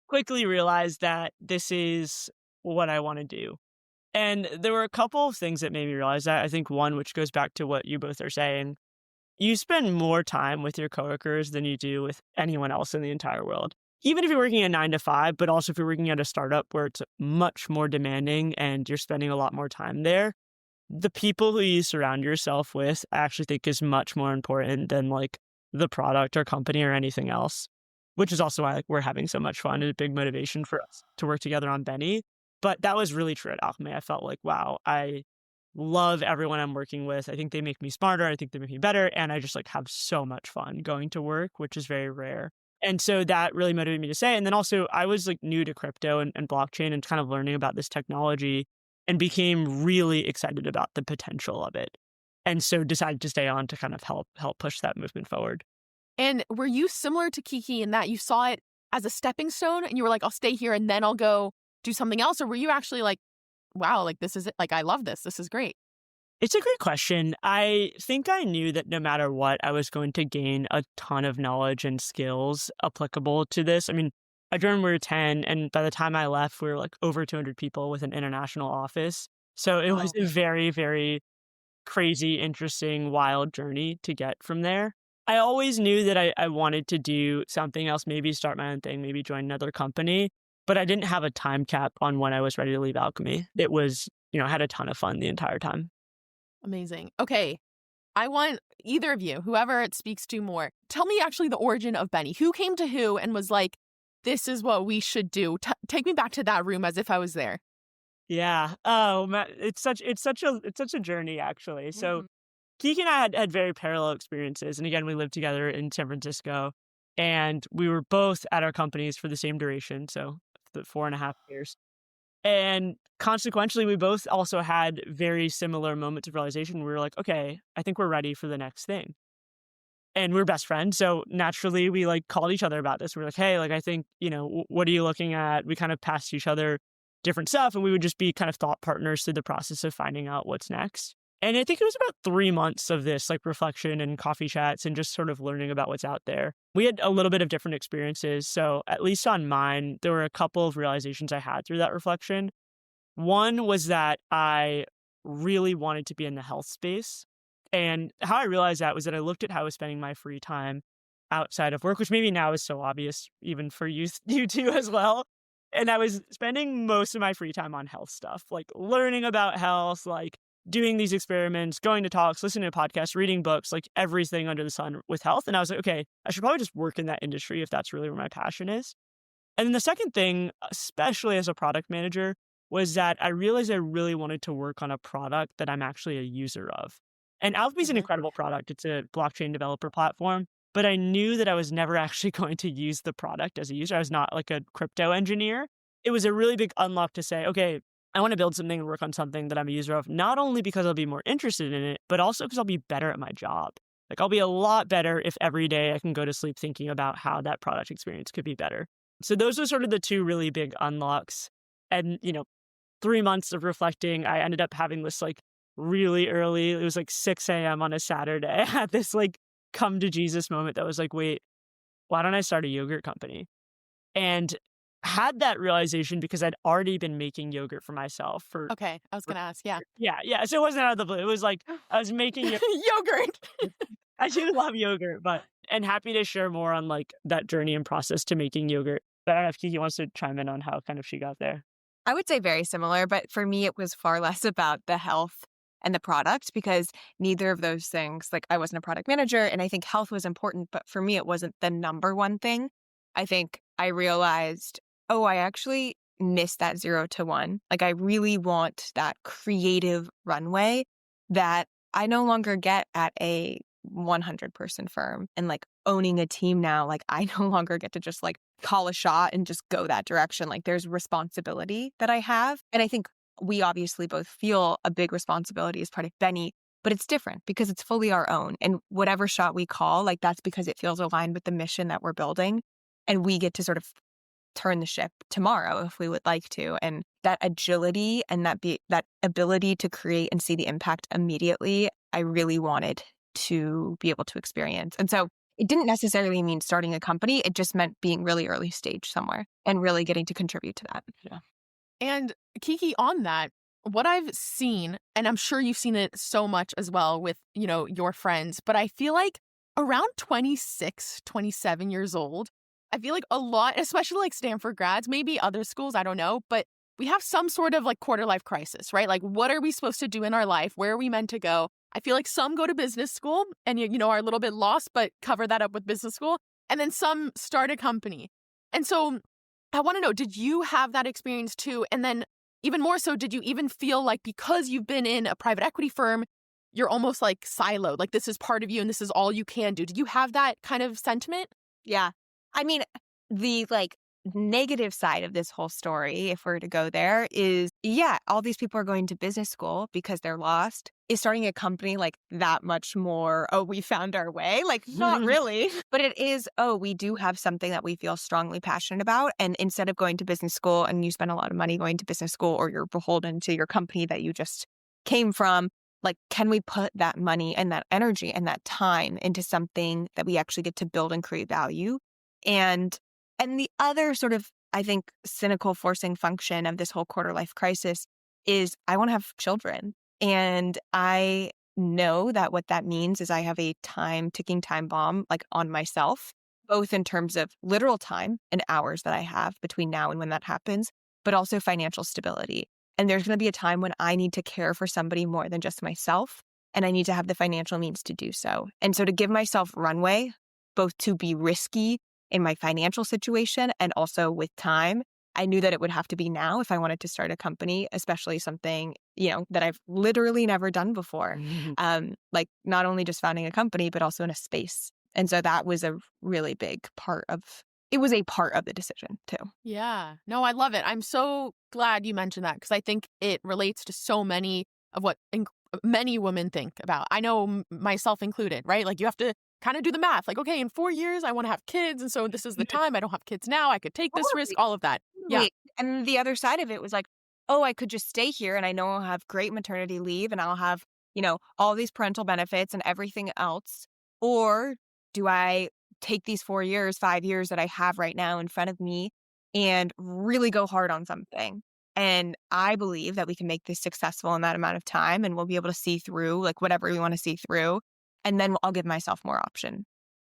Quickly realized that this is what I want to do. And there were a couple of things that made me realize that. I think one, which goes back to what you both are saying, you spend more time with your coworkers than you do with anyone else in the entire world. Even if you're working a 9 to 5, but also if you're working at a startup where it's much more demanding and you're spending a lot more time there, the people who you surround yourself with, I actually think is much more important than like the product or company or anything else, which is also why we're having so much fun and a big motivation for us to work together on Beny. But that was really true at Alchemy. I felt like, wow, I love everyone I'm working with. I think they make me smarter. I think they make me better. And I just like have so much fun going to work, which is very rare. And so that really motivated me to say. And then also I was like new to crypto and blockchain and kind of learning about this technology and became really excited about the potential of it. And so decided to stay on to kind of help push that movement forward. And were you similar to Kiki in that you saw it as a stepping stone and you were like, I'll stay here and then I'll go do something else? Or were you actually like, wow, like this is it. Like, I love this. This is great. It's a great question. I think I knew that no matter what, I was going to gain a ton of knowledge and skills applicable to this. I mean, I joined when we were 10, and by the time I left, we were like over 200 people with an international office. So it was a very, very crazy, interesting, wild journey to get from there. I always knew that I wanted to do something else, maybe start my own thing, maybe join another company. But I didn't have a time cap on when I was ready to leave Alchemy. It was, I had a ton of fun the entire time. Amazing. Okay. I want either of you, whoever it speaks to more, tell me actually the origin of Beny. Who came to who and was like, this is what we should do? Take me back to that room as if I was there. Yeah. Oh, man. It's such a journey, actually. So Kiki and I had very parallel experiences. And again, we lived together in San Francisco. And we were both at our companies for the same duration. So the 4.5 years. And consequentially, we both also had very similar moments of realization. We were like, okay, I think we're ready for the next thing. And we're best friends. So naturally, we like called each other about this. We were like, hey, like, I think, what are you looking at? We kind of passed each other different stuff. And we would just be kind of thought partners through the process of finding out what's next. And I think it was about 3 months of this like reflection and coffee chats and just sort of learning about what's out there. We had a little bit of different experiences. So at least on mine, there were a couple of realizations I had through that reflection. One was that I really wanted to be in the health space. And how I realized that was that I looked at how I was spending my free time outside of work, which maybe now is so obvious, even for you two as well. And I was spending most of my free time on health stuff, like learning about health, like doing these experiments, going to talks, listening to podcasts, reading books, like everything under the sun with health. And I was like, okay, I should probably just work in that industry if that's really where my passion is. And then the second thing, especially as a product manager, was that I realized I really wanted to work on a product that I'm actually a user of. And Alchemy is an incredible product. It's a blockchain developer platform, but I knew that I was never actually going to use the product as a user. I was not like a crypto engineer. It was a really big unlock to say, okay, I want to build something and work on something that I'm a user of, not only because I'll be more interested in it, but also because I'll be better at my job. Like I'll be a lot better if every day I can go to sleep thinking about how that product experience could be better. So those are sort of the two really big unlocks. And, 3 months of reflecting, I ended up having this like really early, it was like 6 a.m. on a Saturday. I had this like come to Jesus moment that was like, wait, why don't I start a yogurt company? And had that realization because I'd already been making yogurt for myself for... Okay, I was going to ask, yeah. Yeah. So it wasn't out of the blue. It was like, I was making yogurt. I do love yogurt, and happy to share more on like that journey and process to making yogurt. But I don't know if Kiki wants to chime in on how kind of she got there. I would say very similar, but for me, it was far less about the health and the product because neither of those things, like I wasn't a product manager and I think health was important, but for me, it wasn't the number one thing. I think I realized, I actually missed that 0 to 1. Like I really want that creative runway that I no longer get at a 100-person firm and like owning a team now. Like I no longer get to just like call a shot and just go that direction. Like there's responsibility that I have. And I think we obviously both feel a big responsibility as part of Beny, but it's different because it's fully our own. And whatever shot we call, like that's because it feels aligned with the mission that we're building. And we get to sort of turn the ship tomorrow if we would like to. And that agility and that ability to create and see the impact immediately, I really wanted to be able to experience. And so it didn't necessarily mean starting a company. It just meant being really early stage somewhere and really getting to contribute to that. Yeah. And Kiki, on that, what I've seen, and I'm sure you've seen it so much as well with, your friends, but I feel like around 26, 27 years old, I feel like a lot, especially like Stanford grads, maybe other schools, I don't know, but we have some sort of like quarter life crisis, right? Like what are we supposed to do in our life? Where are we meant to go? I feel like some go to business school and, are a little bit lost, but cover that up with business school. And then some start a company. And so I want to know, did you have that experience too? And then even more so, did you even feel like because you've been in a private equity firm, you're almost like siloed, like this is part of you and this is all you can do? Did you have that kind of sentiment? Yeah. I mean, the like negative side of this whole story, if we're to go there, is all these people are going to business school because they're lost. Is starting a company like that much more, we found our way? Like, not really. But it is, we do have something that we feel strongly passionate about. And instead of going to business school and you spend a lot of money going to business school or you're beholden to your company that you just came from, like, can we put that money and that energy and that time into something that we actually get to build and create value? And the other sort of, I think, cynical forcing function of this whole quarter life crisis is I want to have children. And I know that what that means is I have a ticking time bomb like on myself, both in terms of literal time and hours that I have between now and when that happens, but also financial stability. And there's going to be a time when I need to care for somebody more than just myself. And I need to have the financial means to do so. And so to give myself runway, both to be risky in my financial situation and also with time, I knew that it would have to be now if I wanted to start a company, especially something, that I've literally never done before. Like not only just founding a company, but also in a space. And so that was a really big part of the decision too. Yeah. No, I love it. I'm so glad you mentioned that because I think it relates to so many of what many women think about. I know myself included, right? Like you have to kind of do the math. Like, okay, in 4 years, I want to have kids. And so this is the time. I don't have kids now. I could take this risk, all of that. Yeah. And the other side of it was like, I could just stay here and I know I'll have great maternity leave and I'll have, all these parental benefits and everything else. Or do I take these 4 years, 5 years that I have right now in front of me and really go hard on something? And I believe that we can make this successful in that amount of time and we'll be able to see through like whatever we want to see through. And then I'll give myself more option.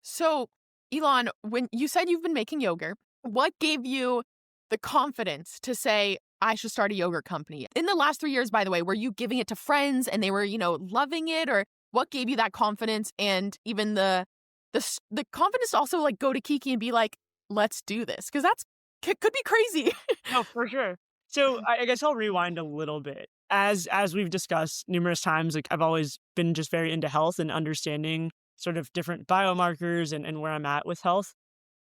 So, Elan, when you said you've been making yogurt, what gave you the confidence to say, I should start a yogurt company. In the last 3 years, by the way, were you giving it to friends and they were, loving it? Or what gave you that confidence and even the confidence to also like go to Kiki and be like, let's do this? Because could be crazy. No, for sure. So I guess I'll rewind a little bit. As we've discussed numerous times, like I've always been just very into health and understanding sort of different biomarkers and where I'm at with health.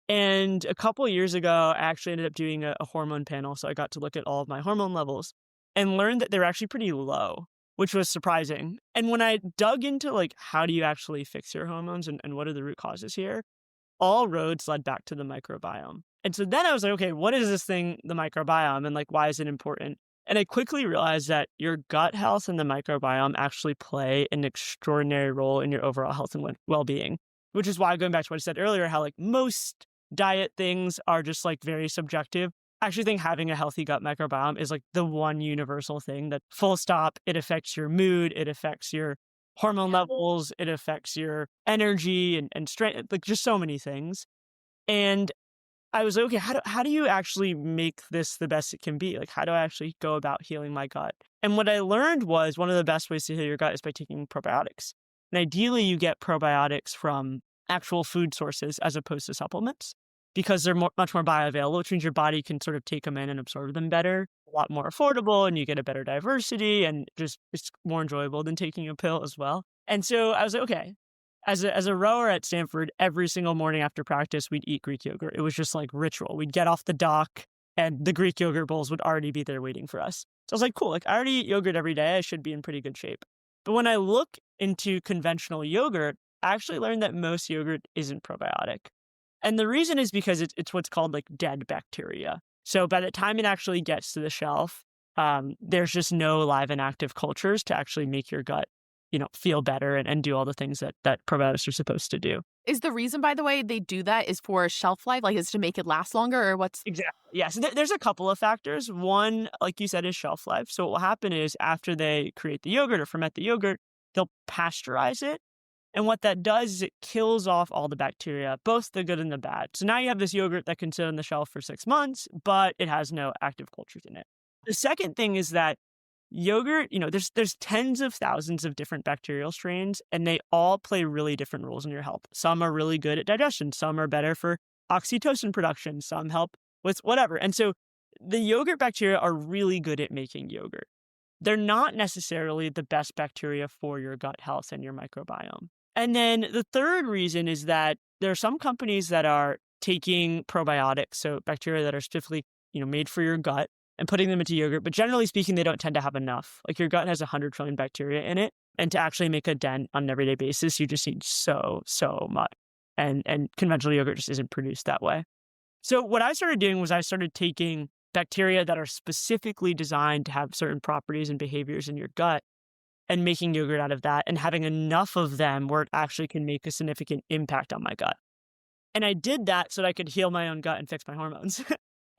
And a couple of years ago, I actually ended up doing a hormone panel. So I got to look at all of my hormone levels and learned that they were actually pretty low, which was surprising. And when I dug into like, how do you actually fix your hormones and what are the root causes here? All roads led back to the microbiome. And so then I was like, okay, what is this thing, the microbiome, and like, why is it important? And I quickly realized that your gut health and the microbiome actually play an extraordinary role in your overall health and well-being, which is why, going back to what I said earlier, how like most diet things are just like very subjective. I actually think having a healthy gut microbiome is like the one universal thing that full stop, it affects your mood, it affects your hormone levels, it affects your energy and strength, like just so many things. And I was like, okay, how do you actually make this the best it can be? Like, how do I actually go about healing my gut? And what I learned was one of the best ways to heal your gut is by taking probiotics. And ideally, you get probiotics from actual food sources as opposed to supplements because they're much more bioavailable, which means your body can sort of take them in and absorb them better, a lot more affordable, and you get a better diversity, and just it's more enjoyable than taking a pill as well. And so I was like, okay. As a rower at Stanford, every single morning after practice, we'd eat Greek yogurt. It was just like ritual. We'd get off the dock and the Greek yogurt bowls would already be there waiting for us. So I was like, cool, like I already eat yogurt every day. I should be in pretty good shape. But when I look into conventional yogurt, I actually learned that most yogurt isn't probiotic. And the reason is because it's what's called like dead bacteria. So by the time it actually gets to the shelf, there's just no live and active cultures to actually make your gut feel better and do all the things that probiotics are supposed to do. Is the reason, by the way, they do that is for shelf life? Like, is to make it last longer or what's? Exactly. Yeah. So there's a couple of factors. One, like you said, is shelf life. So what will happen is after they create the yogurt or ferment the yogurt, they'll pasteurize it. And what that does is it kills off all the bacteria, both the good and the bad. So now you have this yogurt that can sit on the shelf for 6 months, but it has no active cultures in it. The second thing is that yogurt, there's tens of thousands of different bacterial strains, and they all play really different roles in your health. Some are really good at digestion. Some are better for oxytocin production. Some help with whatever. And so the yogurt bacteria are really good at making yogurt. They're not necessarily the best bacteria for your gut health and your microbiome. And then the third reason is that there are some companies that are taking probiotics, so bacteria that are specifically, made for your gut, and putting them into yogurt. But generally speaking, they don't tend to have enough. Like your gut has 100 trillion bacteria in it. And to actually make a dent on an everyday basis, you just need so much. And conventional yogurt just isn't produced that way. So what I started doing was I started taking bacteria that are specifically designed to have certain properties and behaviors in your gut and making yogurt out of that and having enough of them where it actually can make a significant impact on my gut. And I did that so that I could heal my own gut and fix my hormones.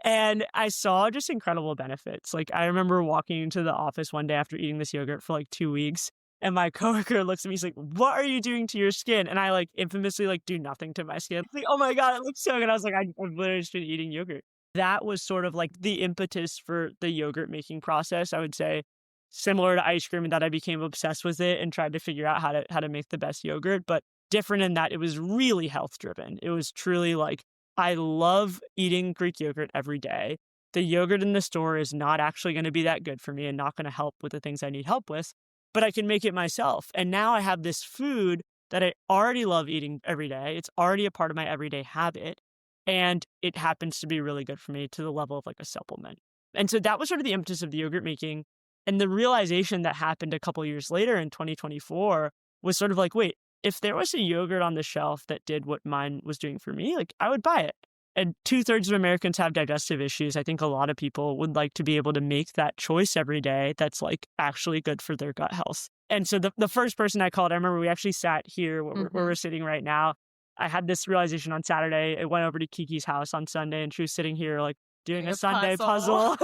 And I saw just incredible benefits. Like I remember walking into the office one day after eating this yogurt for like 2 weeks, and my coworker looks at me, he's like, "What are you doing to your skin?" And I like infamously like do nothing to my skin. Like, oh my God, it looks so good. I was like, I've literally just been eating yogurt. That was sort of like the impetus for the yogurt making process, I would say, similar to ice cream, in that I became obsessed with it and tried to figure out how to make the best yogurt, but different in that it was really health driven. It was truly like, I love eating Greek yogurt every day. The yogurt in the store is not actually going to be that good for me and not going to help with the things I need help with, but I can make it myself. And now I have this food that I already love eating every day. It's already a part of my everyday habit. And it happens to be really good for me to the level of like a supplement. And so that was sort of the impetus of the yogurt making. And the realization that happened a couple of years later in 2024 was sort of like, wait, if there was a yogurt on the shelf that did what mine was doing for me, like I would buy it. And 2/3 of Americans have digestive issues. I think a lot of people would like to be able to make that choice every day that's like actually good for their gut health. And so the first person I called, I remember we actually sat here where we're sitting right now. I had this realization on Saturday. I went over to Kiki's house on Sunday and she was sitting here like doing a Sunday puzzle.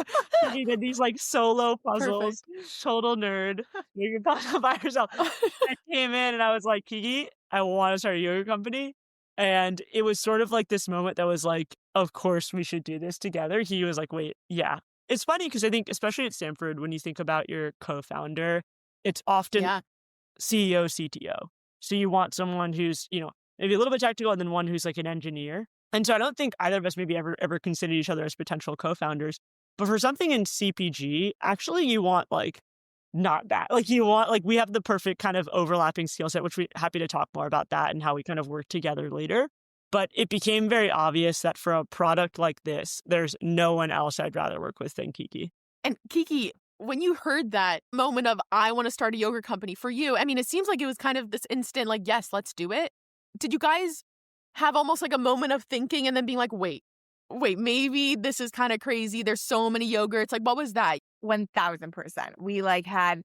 She did these like solo puzzles. Perfect. Total nerd. You can puzzle by herself. I came in and I was like, Kiki, I want to start a yogurt company. And it was sort of like this moment that was like, of course we should do this together. He was like, wait, yeah, It's funny because I think, especially at Stanford, when you think about your co-founder, it's often CEO, CTO. So you want someone who's, maybe a little bit technical and then one who's like an engineer. And so I don't think either of us maybe ever considered each other as potential co-founders. But for something in CPG, actually you want like not that. Like you want, like we have the perfect kind of overlapping skill set, which we're happy to talk more about that and how we kind of work together later. But it became very obvious that for a product like this, there's no one else I'd rather work with than Kiki. And Kiki, when you heard that moment of, I want to start a yogurt company for you, I mean, it seems like it was kind of this instant, like, yes, let's do it. Did you guys have almost like a moment of thinking and then being like, wait, maybe this is kind of crazy. There's so many yogurts. Like, what was that? 1000%. We I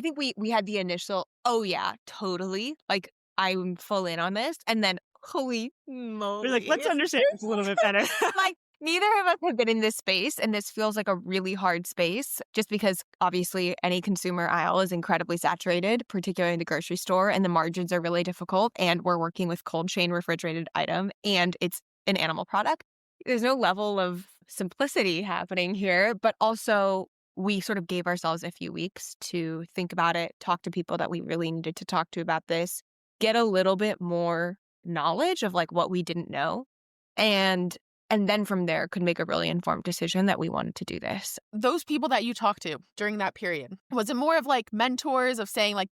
think we had the initial, oh yeah, totally. Like, I'm full in on this. And then, holy moly. We're like, let's understand this a little bit better. Like, neither of us have been in this space, and this feels like a really hard space just because obviously any consumer aisle is incredibly saturated, particularly in the grocery store, and the margins are really difficult, and we're working with cold chain refrigerated item, and it's an animal product. There's no level of simplicity happening here, but also we sort of gave ourselves a few weeks to think about it, talk to people that we really needed to talk to about this, get a little bit more knowledge of like what we didn't know, and then from there could make a really informed decision that we wanted to do this. Those people that you talked to during that period, was it more of like mentors of saying like,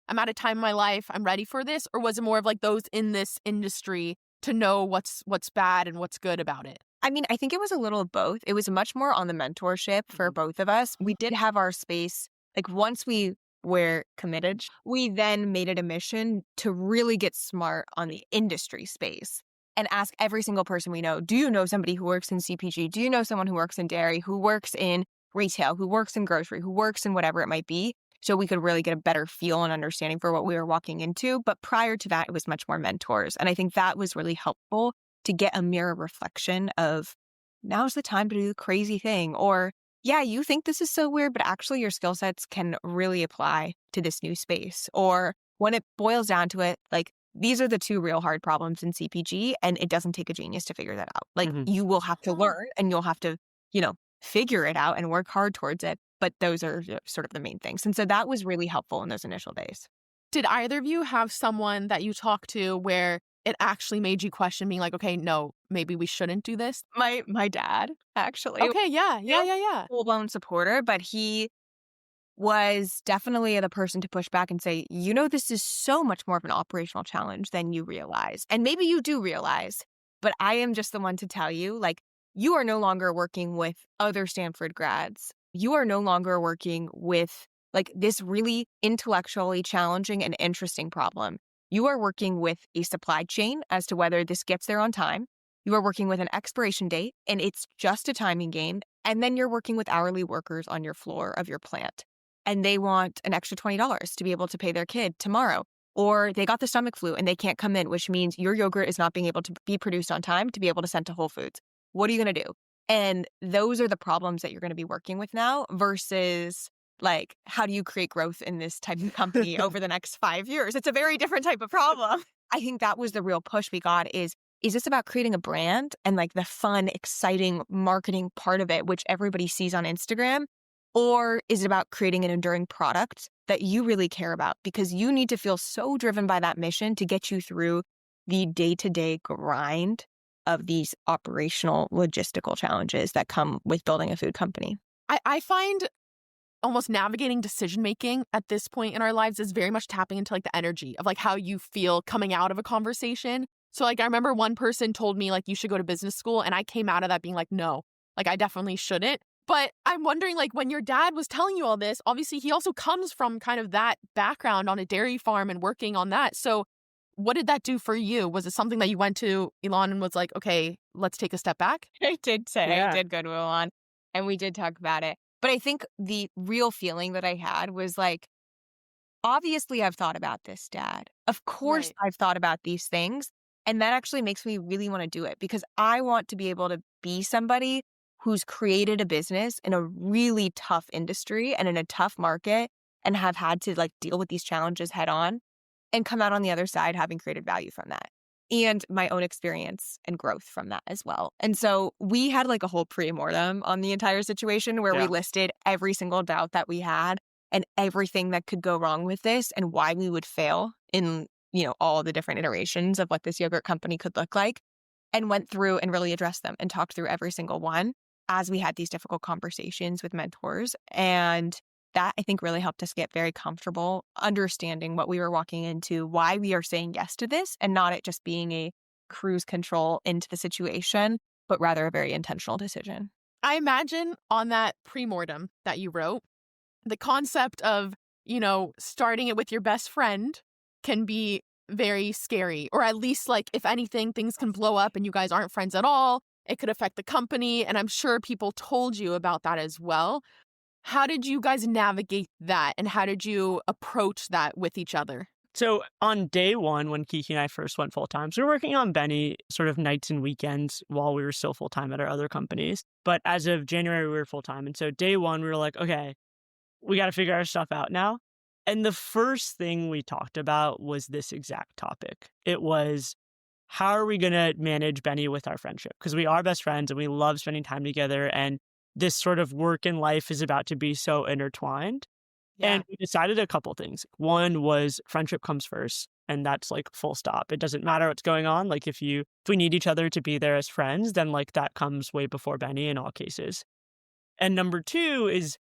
I'm at a time in my life, I'm ready for this? Or was it more of like those in this industry to know what's bad and what's good about it? I mean, I think it was a little of both. It was much more on the mentorship for both of us. We did have our space. Like once we were committed, we then made it a mission to really get smart on the industry space and ask every single person we know, do you know somebody who works in CPG? Do you know someone who works in dairy, who works in retail, who works in grocery, who works in whatever it might be? So we could really get a better feel and understanding for what we were walking into. But prior to that, it was much more mentors. And I think that was really helpful to get a mirror reflection of now's the time to do the crazy thing. Or, yeah, you think this is so weird, but actually your skill sets can really apply to this new space. Or when it boils down to it, like these are the two real hard problems in CPG, and it doesn't take a genius to figure that out. Like you will have to learn and you'll have to, figure it out and work hard towards it. But those are sort of the main things. And so that was really helpful in those initial days. Did either of you have someone that you talked to where it actually made you question being like, okay, no, maybe we shouldn't do this? My dad, actually. Okay, yeah. Full-blown supporter, but he was definitely the person to push back and say, this is so much more of an operational challenge than you realize. And maybe you do realize, but I am just the one to tell you, like, you are no longer working with other Stanford grads. You are no longer working with like this really intellectually challenging and interesting problem. You are working with a supply chain as to whether this gets there on time. You are working with an expiration date, and it's just a timing game. And then you're working with hourly workers on your floor of your plant. And they want an extra $20 to be able to pay their kid tomorrow. Or they got the stomach flu and they can't come in, which means your yogurt is not being able to be produced on time to be able to send to Whole Foods. What are you going to do? And those are the problems that you're going to be working with now versus like, how do you create growth in this type of company over the next 5 years? It's a very different type of problem. I think that was the real push we got is this about creating a brand and like the fun, exciting marketing part of it, which everybody sees on Instagram? Or is it about creating an enduring product that you really care about? Because you need to feel so driven by that mission to get you through the day-to-day grind of these operational logistical challenges that come with building a food company. I find almost navigating decision-making at this point in our lives is very much tapping into like the energy of like how you feel coming out of a conversation. So like I remember one person told me like you should go to business school, and I came out of that being like, no, like I definitely shouldn't. But I'm wondering like when your dad was telling you all this, obviously he also comes from kind of that background on a dairy farm and working on that. So what did that do for you? Was it something that you went to Elan and was like, okay, let's take a step back? I did go to Elan and we did talk about it. But I think the real feeling that I had was like, obviously I've thought about this, Dad. Of course right. I've thought about these things. And that actually makes me really want to do it because I want to be able to be somebody who's created a business in a really tough industry and in a tough market and have had to like deal with these challenges head on and come out on the other side having created value from that. and my own experience and growth from that as well. And so we had like a whole pre-mortem on the entire situation where we listed every single doubt that we had and everything that could go wrong with this and why we would fail in, all the different iterations of what this yogurt company could look like, and went through and really addressed them and talked through every single one as we had these difficult conversations with mentors. And that, I think, really helped us get very comfortable understanding what we were walking into, why we are saying yes to this, and not it just being a cruise control into the situation, but rather a very intentional decision. I imagine on that pre-mortem that you wrote, the concept of, starting it with your best friend can be very scary, or at least like, if anything, things can blow up and you guys aren't friends at all. It could affect the company. And I'm sure people told you about that as well. How did you guys navigate that? And how did you approach that with each other? So on day one, when Kiki and I first went full-time, so we were working on Beny sort of nights and weekends while we were still full-time at our other companies. But as of January, we were full-time. And so day one, we were like, okay, we got to figure our stuff out now. And the first thing we talked about was this exact topic. It was, how are we going to manage Beny with our friendship? Because we are best friends and we love spending time together. And this sort of work and life is about to be so intertwined. Yeah. And we decided a couple things. One was friendship comes first. And that's like full stop. It doesn't matter what's going on. Like if we need each other to be there as friends, then like that comes way before Beny in all cases. And number two is,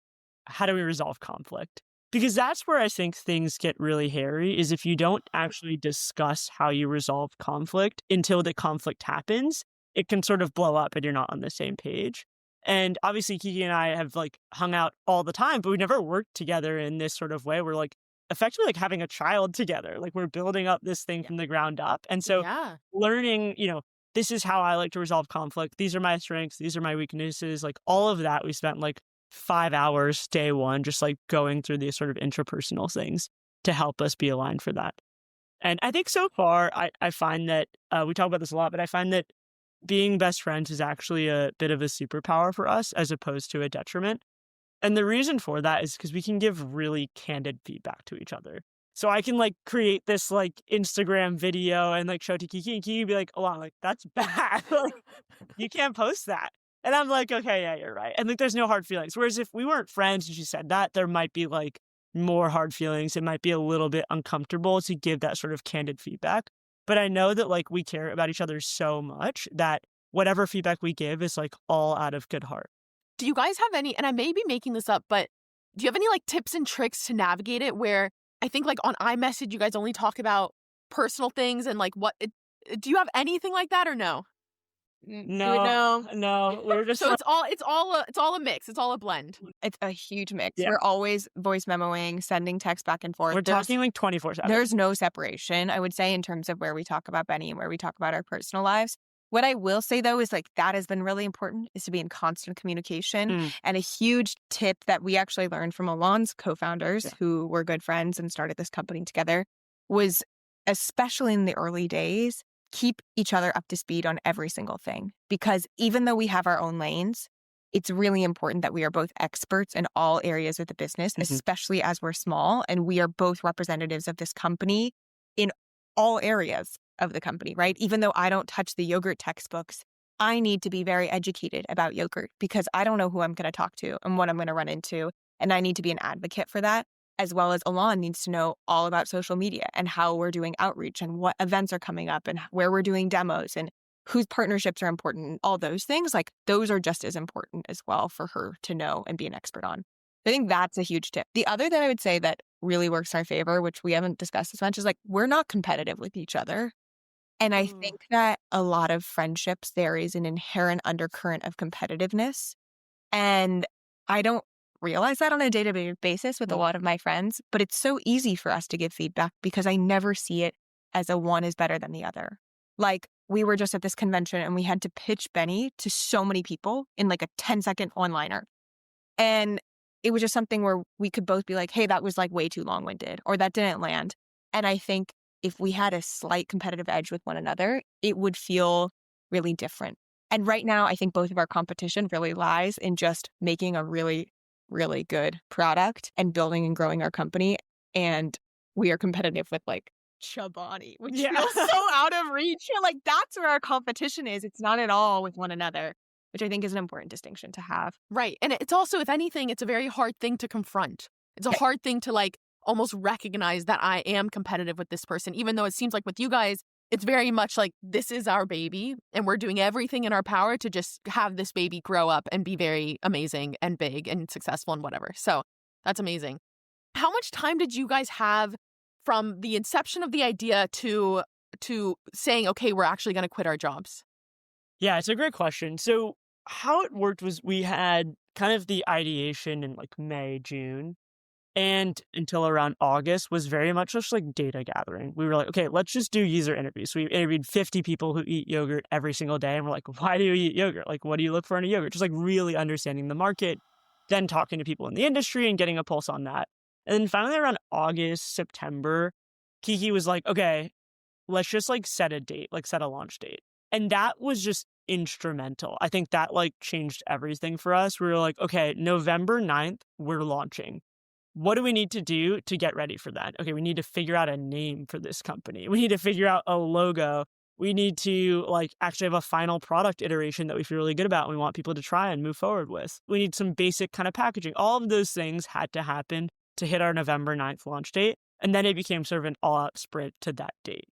how do we resolve conflict? Because that's where I think things get really hairy, is if you don't actually discuss how you resolve conflict until the conflict happens, it can sort of blow up and you're not on the same page. And obviously Kiki and I have like hung out all the time, but we never worked together in this sort of way. We're like effectively like having a child together. Like we're building up this thing from the ground up. And so learning, this is how I like to resolve conflict. These are my strengths. These are my weaknesses. Like all of that, we spent like 5 hours day one, just like going through these sort of intrapersonal things to help us be aligned for that. And I think so far, I find that we talk about this a lot, but I find that being best friends is actually a bit of a superpower for us as opposed to a detriment. And the reason for that is because we can give really candid feedback to each other. So I can like create this like Instagram video and like show to Kiki, and Kiki be like, oh, like that's bad. Like, you can't post that. And I'm like, okay, yeah, you're right. And like, there's no hard feelings. Whereas if we weren't friends and she said that, there might be like more hard feelings. It might be a little bit uncomfortable to give that sort of candid feedback. But I know that like we care about each other so much that whatever feedback we give is like all out of good heart. Do you guys have any, and I may be making this up, but do you have any like tips and tricks to navigate it where I think like on iMessage, you guys only talk about personal things and like do you have anything like that or no? No. We're just so it's all a mix. It's all a blend. It's a huge mix. Yeah. We're always voice memoing, sending text back and forth. We're talking like 24/7. There's no separation, I would say, in terms of where we talk about Beny and where we talk about our personal lives. What I will say, though, is like that has been really important, is to be in constant communication. And a huge tip that we actually learned from Elan's co-founders, who were good friends and started this company together, was, especially in the early days, keep each other up to speed on every single thing. Because even though we have our own lanes, it's really important that we are both experts in all areas of the business, especially as we're small. And we are both representatives of this company in all areas of the company, right? Even though I don't touch the yogurt textbooks, I need to be very educated about yogurt because I don't know who I'm going to talk to and what I'm going to run into. And I need to be an advocate for that, as well as Elan needs to know all about social media and how we're doing outreach and what events are coming up and where we're doing demos and whose partnerships are important. All those things, like those are just as important as well for her to know and be an expert on. I think that's a huge tip. The other that I would say that really works in our favor, which we haven't discussed as much, is like we're not competitive with each other. And I think that a lot of friendships, there is an inherent undercurrent of competitiveness. And I don't realize that on a day-to-day basis with a lot of my friends, but it's so easy for us to give feedback because I never see it as a one is better than the other. Like we were just at this convention and we had to pitch Beny to so many people in like a 10-second one-liner. And it was just something where we could both be like, hey, that was like way too long-winded or that didn't land. And I think if we had a slight competitive edge with one another, it would feel really different. And right now, I think both of our competition really lies in just making a really, really good product and building and growing our company. And we are competitive with like Chobani, which Yeah. feels so out of reach. Like, that's where our competition is. It's not at all with one another, which I think is an important distinction to have. Right. And it's also, if anything, it's a very hard thing to confront. It's a hard thing to like almost recognize that I am competitive with this person, even though it seems like with you guys, it's very much like this is our baby and we're doing everything in our power to just have this baby grow up and be very amazing and big and successful and whatever. So that's amazing. How much time did you guys have from the inception of the idea to saying, okay, we're actually going to quit our jobs? Yeah, it's a great question. So how it worked was we had kind of the ideation in like May, June, and until around August was very much just like data gathering. We were like, okay, let's just do user interviews. So we interviewed 50 people who eat yogurt every single day. And we're like, why do you eat yogurt? Like, what do you look for in a yogurt? Just like really understanding the market, then talking to people in the industry and getting a pulse on that. And then finally around August, September, Kiki was like, okay, let's just like set a date, like set a launch date. And that was just instrumental. I think that like changed everything for us. We were like, okay, November 9th, we're launching. What do we need to do to get ready for that? Okay, we need to figure out a name for this company. We need to figure out a logo. We need to like actually have a final product iteration that we feel really good about and we want people to try and move forward with. We need some basic kind of packaging. All of those things had to happen to hit our November 9th launch date. And then it became sort of an all-out sprint to that date.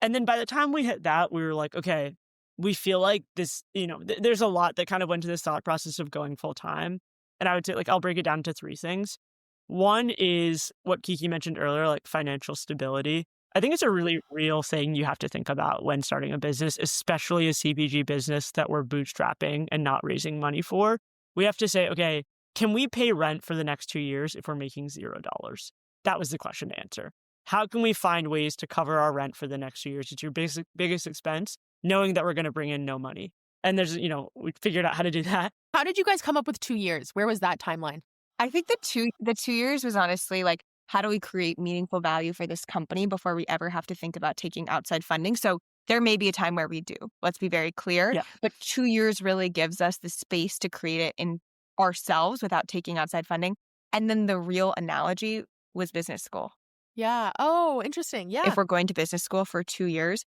And then by the time we hit that, we were like, okay, we feel like this, there's a lot that kind of went to this thought process of going full time. And I would say, like, I'll break it down to three things. One is what Kiki mentioned earlier, like financial stability. I think it's a really real thing you have to think about when starting a business, especially a CPG business that we're bootstrapping and not raising money for. We have to say, okay, can we pay rent for the next 2 years if we're making $0? That was the question to answer. How can we find ways to cover our rent for the next 2 years? It's your biggest expense, knowing that we're going to bring in no money. And there's, we figured out how to do that. How did you guys come up with 2 years? Where was that timeline? I think the 2 years was honestly like, how do we create meaningful value for this company before we ever have to think about taking outside funding? So there may be a time where we do. Let's be very clear. Yeah. But 2 years really gives us the space to create it in ourselves without taking outside funding. And then the real analogy was business school. Yeah. Oh, interesting. Yeah. If we're going to business school for 2 years,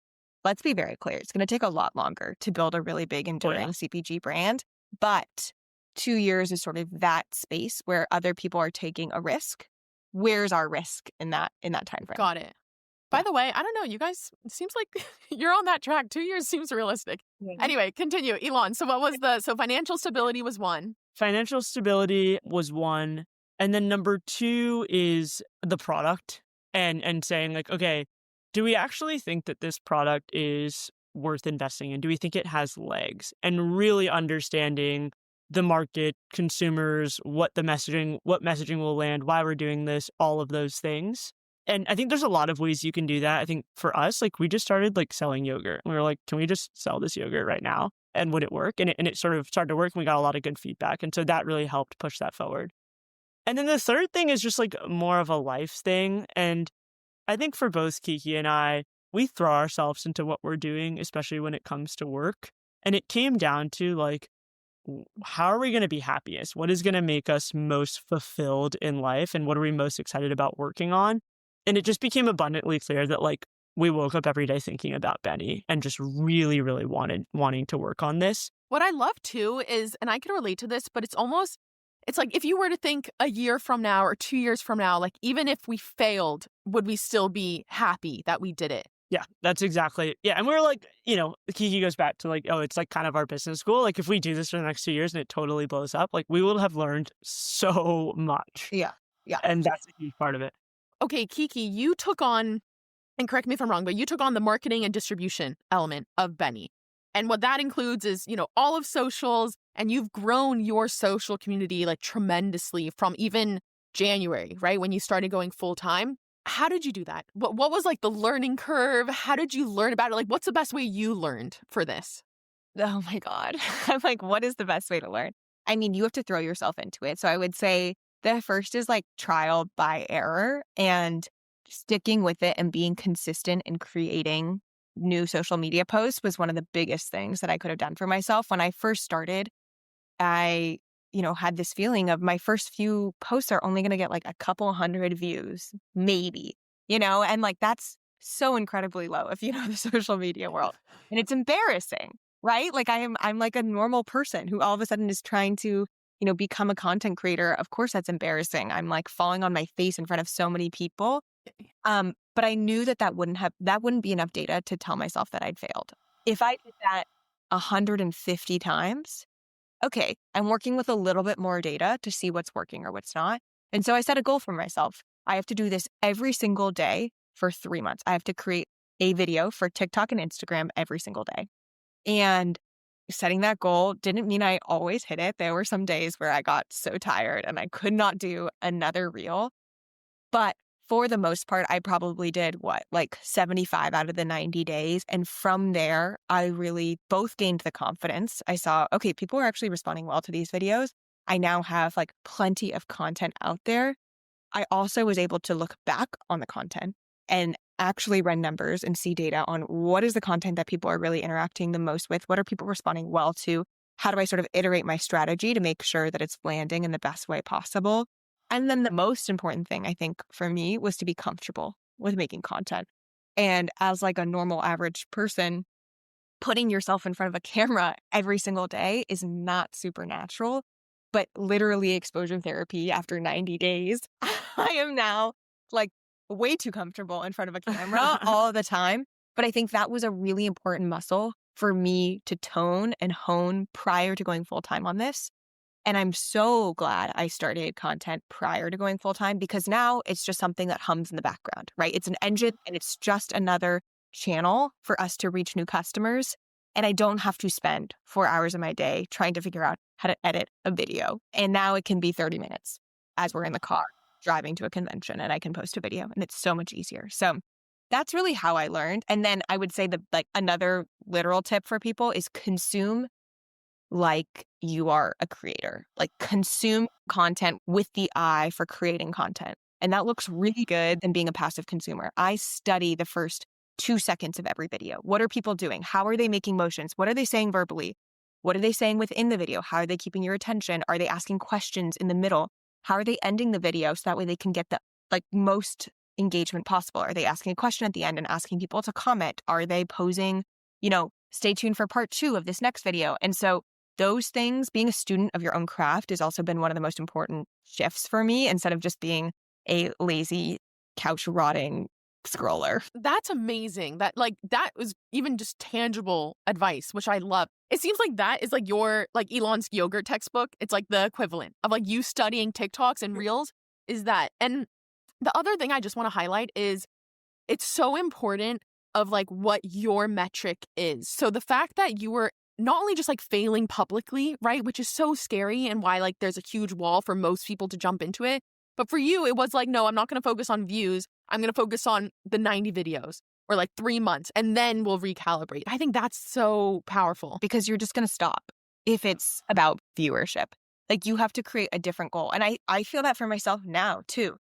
let's be very clear. It's going to take a lot longer to build a really big, enduring CPG brand. But 2 years is sort of that space where other people are taking a risk. Where's our risk in that time frame? Got it. By the way, I don't know, you guys, it seems like you're on that track. 2 years seems realistic. Yeah. Anyway, continue. Elan, so what was so financial stability was one. Financial stability was one. And then number two is the product and saying like, okay, do we actually think that this product is worth investing in? Do we think it has legs? And really understanding the market, consumers, what messaging will land, why we're doing this, all of those things. And I think there's a lot of ways you can do that. I think for us, like we just started like selling yogurt. We were like, can we just sell this yogurt right now? And would it work? And it sort of started to work and we got a lot of good feedback. And so that really helped push that forward. And then the third thing is just like more of a life thing. And I think for both Kiki and I, we throw ourselves into what we're doing, especially when it comes to work. And it came down to like, how are we going to be happiest? What is going to make us most fulfilled in life? And what are we most excited about working on? And it just became abundantly clear that like we woke up every day thinking about Beny and just really, really wanting to work on this. What I love too is, and I can relate to this, but it's like if you were to think a year from now or 2 years from now, like even if we failed, would we still be happy that we did it? Yeah, that's exactly. Yeah. And we're like, Kiki goes back to like, oh, it's like kind of our business school. Like if we do this for the next 2 years and it totally blows up, like we will have learned so much. Yeah. Yeah. And that's a huge part of it. Okay, Kiki, you took on, and correct me if I'm wrong, but you took on the marketing and distribution element of Beny. And what that includes is, all of socials, and you've grown your social community like tremendously from even January, right? When you started going full time. How did you do that? What was like the learning curve? How did you learn about it? Like, what's the best way you learned for this? Oh my God. I'm like, what is the best way to learn? I mean, you have to throw yourself into it. So I would say the first is like trial by error and sticking with it and being consistent in creating new social media posts was one of the biggest things that I could have done for myself. When I first started, I had this feeling of my first few posts are only going to get like a couple hundred views, maybe, and like that's so incredibly low if you know the social media world. And it's embarrassing, right? Like I'm like a normal person who all of a sudden is trying to, become a content creator. Of course that's embarrassing. I'm like falling on my face in front of so many people. But I knew that wouldn't be enough data to tell myself that I'd failed. If I did that 150 times, okay, I'm working with a little bit more data to see what's working or what's not. And so I set a goal for myself. I have to do this every single day for 3 months. I have to create a video for TikTok and Instagram every single day. And setting that goal didn't mean I always hit it. There were some days where I got so tired and I could not do another reel. But for the most part, I probably did 75 out of the 90 days. And from there, I really both gained the confidence. I saw, okay, people are actually responding well to these videos. I now have plenty of content out there. I also was able to look back on the content and actually run numbers and see data on what is the content that people are really interacting the most with. What are people responding well to? How do I sort of iterate my strategy to make sure that it's landing in the best way possible? And then the most important thing, I think, for me was to be comfortable with making content. And as a normal average person, putting yourself in front of a camera every single day is not supernatural, but literally exposure therapy after 90 days, I am now way too comfortable in front of a camera all the time. But I think that was a really important muscle for me to tone and hone prior to going full time on this. And I'm so glad I started content prior to going full time because now it's just something that hums in the background, right? It's an engine and it's just another channel for us to reach new customers. And I don't have to spend 4 hours of my day trying to figure out how to edit a video. And now it can be 30 minutes as we're in the car driving to a convention and I can post a video and it's so much easier. So that's really how I learned. And then I would say another literal tip for people is consume like you are a creator. Consume content with the eye for creating content. And that looks really good than being a passive consumer. I study the first 2 seconds of every video. What are people doing? How are they making motions? What are they saying verbally? What are they saying within the video? How are they keeping your attention? Are they asking questions in the middle? How are they ending the video so that way they can get the most engagement possible? Are they asking a question at the end and asking people to comment? Are they posing, stay tuned for part 2 of this next video? And so those things, being a student of your own craft has also been one of the most important shifts for me instead of just being a lazy couch rotting scroller. That's amazing. That was even just tangible advice, which I love. It seems like that is your Elan's yogurt textbook. It's the equivalent of you studying TikToks and Reels is that. And the other thing I just want to highlight is it's so important of what your metric is. So the fact that you were not only just failing publicly, right, which is so scary and why there's a huge wall for most people to jump into it. But for you, it was no, I'm not going to focus on views. I'm going to focus on the 90 videos or 3 months and then we'll recalibrate. I think that's so powerful. Because you're just going to stop if it's about viewership. You have to create a different goal. And I feel that for myself now too.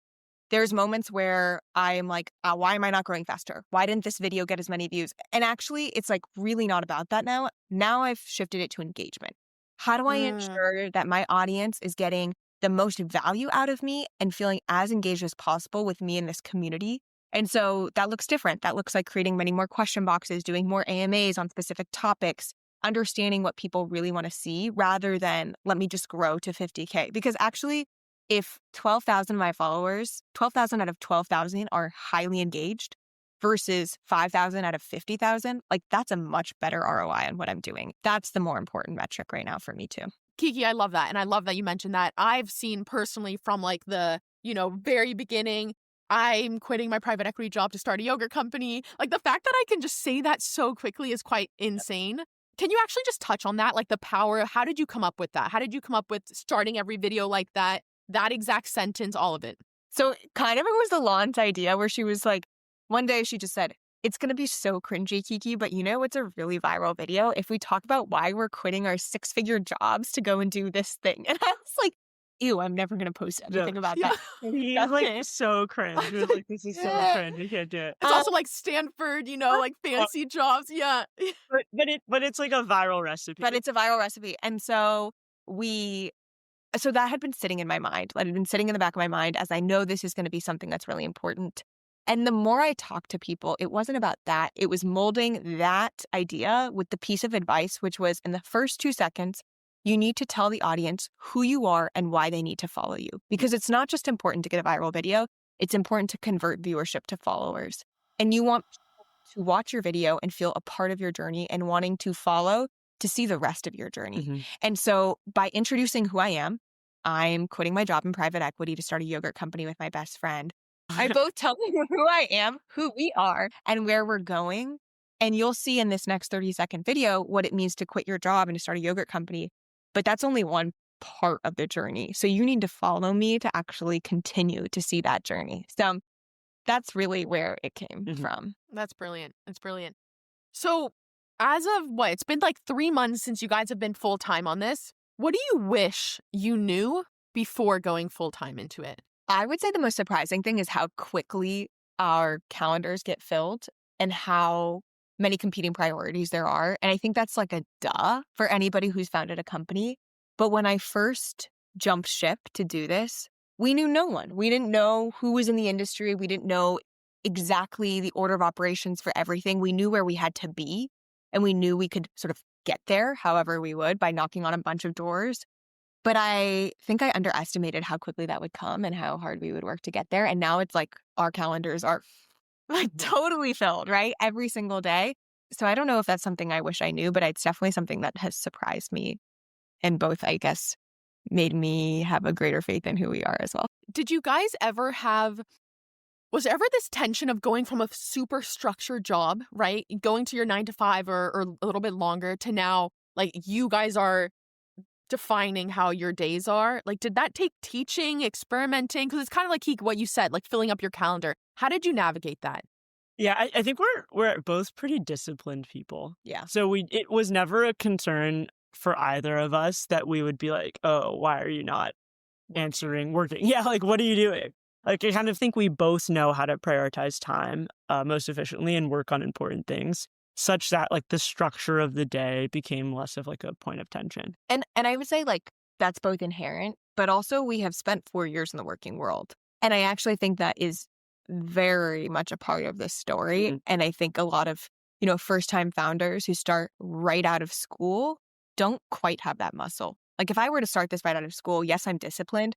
There's moments where I'm why am I not growing faster? Why didn't this video get as many views? And actually, it's really not about that now. Now I've shifted it to engagement. How do I ensure that my audience is getting the most value out of me and feeling as engaged as possible with me in this community? And so that looks different. That looks like creating many more question boxes, doing more AMAs on specific topics, understanding what people really want to see rather than let me just grow to 50K. Because actually, if 12,000 of my followers, 12,000 out of 12,000 are highly engaged versus 5,000 out of 50,000, that's a much better ROI on what I'm doing. That's the more important metric right now for me too. Kiki, I love that. And I love that you mentioned that. I've seen personally from the, very beginning, I'm quitting my private equity job to start a yogurt company. The fact that I can just say that so quickly is quite insane. Can you actually just touch on that? The power, how did you come up with that? How did you come up with starting every video like that? That exact sentence, all of it. So kind of it was the launch idea where she was one day she just said, it's going to be so cringy, Kiki, but it's a really viral video if we talk about why we're quitting our 6-figure jobs to go and do this thing. And I was ew, I'm never going to post anything about that. He's so cringe. He was this is so cringe. You can't do it. It's also Stanford, fancy jobs. Yeah. But it's a viral recipe. But it's a viral recipe. And so so that had been sitting in my mind. It had been sitting in the back of my mind as I know this is going to be something that's really important. And the more I talked to people, it wasn't about that. It was molding that idea with the piece of advice, which was in the first 2 seconds, you need to tell the audience who you are and why they need to follow you. Because it's not just important to get a viral video, it's important to convert viewership to followers. And you want people to watch your video and feel a part of your journey and wanting to follow to see the rest of your journey. Mm-hmm. And so by introducing who I am, I'm quitting my job in private equity to start a yogurt company with my best friend. I both tell you who I am, who we are, and where we're going. And you'll see in this next 30-second video what it means to quit your job and to start a yogurt company. But that's only one part of the journey. So you need to follow me to actually continue to see that journey. So that's really where it came from. That's brilliant. That's brilliant. So as of it's been like 3 months since you guys have been full-time on this. What do you wish you knew before going full-time into it? I would say the most surprising thing is how quickly our calendars get filled and how many competing priorities there are. And I think that's like a duh for anybody who's founded a company. But when I first jumped ship to do this, we knew no one. We didn't know who was in the industry. We didn't know exactly the order of operations for everything. We knew where we had to be, and we knew we could sort of get there however we would by knocking on a bunch of doors. But I think I underestimated how quickly that would come and how hard we would work to get there. And now it's like our calendars are like totally filled, right? Every single day. So I don't know if that's something I wish I knew, but it's definitely something that has surprised me and both, I guess, made me have a greater faith in who we are as well. Did you guys ever was there ever this tension of going from a super structured job, right? Going to your 9 to 5 or a little bit longer to now, like you guys are defining how your days are? Like, did that take teaching, experimenting? Because it's kind of like what you said, like filling up your calendar. How did you navigate that? Yeah, I think we're both pretty disciplined people. Yeah. So it was never a concern for either of us that we would be like, oh, why are you not working? Yeah, like, what are you doing? Like, I kind of think we both know how to prioritize time most efficiently and work on important things, such that like the structure of the day became less of like a point of tension. And I would say like that's both inherent, but also we have spent 4 years in the working world. And I actually think that is very much a part of this story. Mm-hmm. And I think a lot of, first-time founders who start right out of school don't quite have that muscle. Like if I were to start this right out of school, yes, I'm disciplined,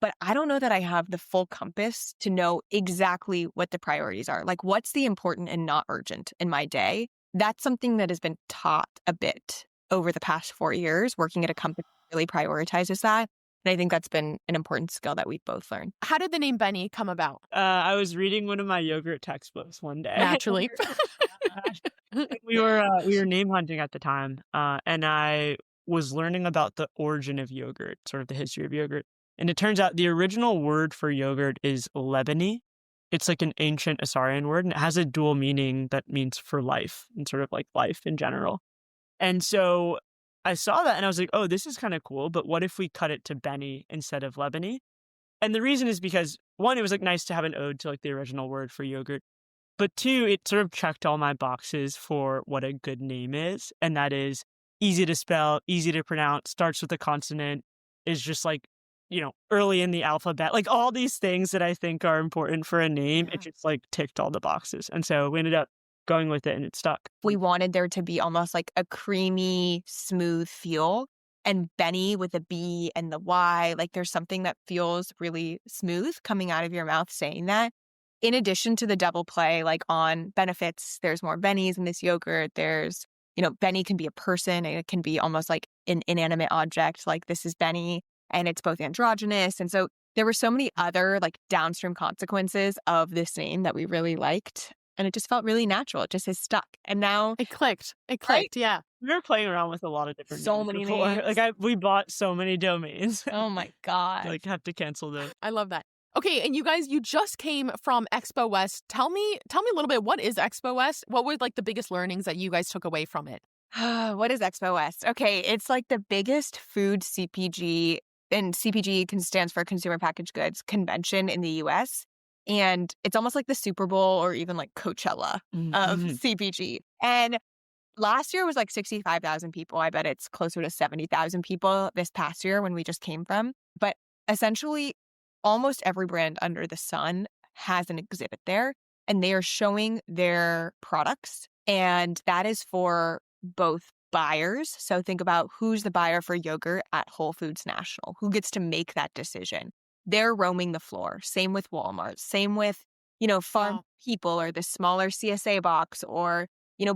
but I don't know that I have the full compass to know exactly what the priorities are. Like what's the important and not urgent in my day? That's something that has been taught a bit over the past 4 years, working at a company that really prioritizes that. And I think that's been an important skill that we've both learned. How did the name Beny come about? I was reading one of my yogurt textbooks one day. Naturally. we were name hunting at the time, and I was learning about the origin of yogurt, sort of the history of yogurt. And it turns out the original word for yogurt is lebany. It's like an ancient Assyrian word, and it has a dual meaning that means for life and sort of like life in general. And so I saw that and I was like, oh, this is kind of cool, but what if we cut it to Beny instead of lebany? And the reason is because, one, it was like nice to have an ode to like the original word for yogurt. But two, it sort of checked all my boxes for what a good name is. And that is easy to spell, easy to pronounce, starts with a consonant, is just like, early in the alphabet, like all these things that I think are important for a name. It just like ticked all the boxes. And so we ended up going with it and it stuck. We wanted there to be almost like a creamy, smooth feel. And Beny with a B and the Y, like there's something that feels really smooth coming out of your mouth saying that. In addition to the double play, like on benefits, there's more Benys in this yogurt. There's, Beny can be a person and it can be almost like an inanimate object. Like this is Beny. And it's both androgynous. And so there were so many other like downstream consequences of this name that we really liked. And it just felt really natural. It just has stuck. And now it clicked. Right? Yeah. We were playing around with a lot of different so names many before. names. Like we bought so many domains. Oh my God. Like have to cancel them. I love that. Okay, and you guys, you just came from Expo West. Tell me a little bit, what is Expo West? What were like the biggest learnings that you guys took away from it? What is Expo West? Okay, it's like the biggest food CPG, and CPG stands for Consumer Packaged Goods convention in the US. And it's almost like the Super Bowl or even like Coachella of CPG. And last year was like 65,000 people. I bet it's closer to 70,000 people this past year when we just came from. But essentially, almost every brand under the sun has an exhibit there. and they are showing their products. And that is for both buyers. So think about who's the buyer for yogurt at Whole Foods National, who gets to make that decision. They're roaming the floor. Same with Walmart. Same with, Farm People or the smaller CSA box or,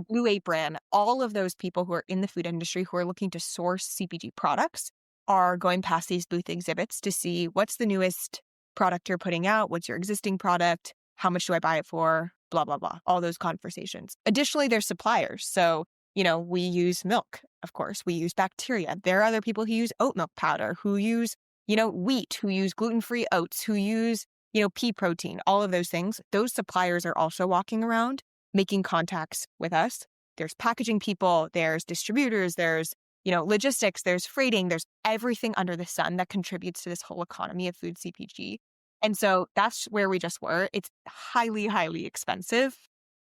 Blue Apron. All of those people who are in the food industry who are looking to source CPG products are going past these booth exhibits to see what's the newest product you're putting out, what's your existing product, how much do I buy it for, blah, blah, blah, all those conversations. Additionally, there's suppliers. So, we use milk, of course. We use bacteria. There are other people who use oat milk powder, who use, wheat, who use gluten-free oats, who use, pea protein, all of those things. Those suppliers are also walking around, making contacts with us. There's packaging people, there's distributors, there's, logistics, there's freighting, there's everything under the sun that contributes to this whole economy of food CPG. And so that's where we just were. It's highly, highly expensive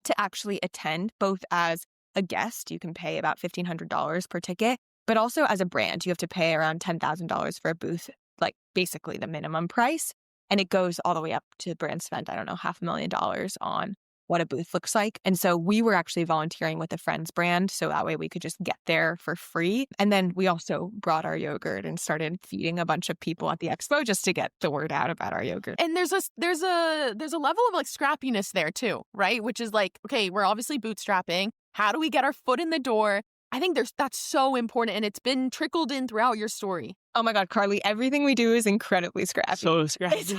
to actually attend, both as a guest, you can pay about $1,500 per ticket, but also as a brand, you have to pay around $10,000 for a booth, like basically the minimum price. And it goes all the way up to brand spend, I don't know, $500,000 on what a booth looks like. And so we were actually volunteering with a friend's brand. So that way we could just get there for free. And then we also brought our yogurt and started feeding a bunch of people at the expo just to get the word out about our yogurt. And there's a level of like scrappiness there too, right? Which is like, okay, we're obviously bootstrapping. How do we get our foot in the door? I think that's so important. And it's been trickled in throughout your story. Oh my God, Carly, everything we do is incredibly scrappy. So scrappy.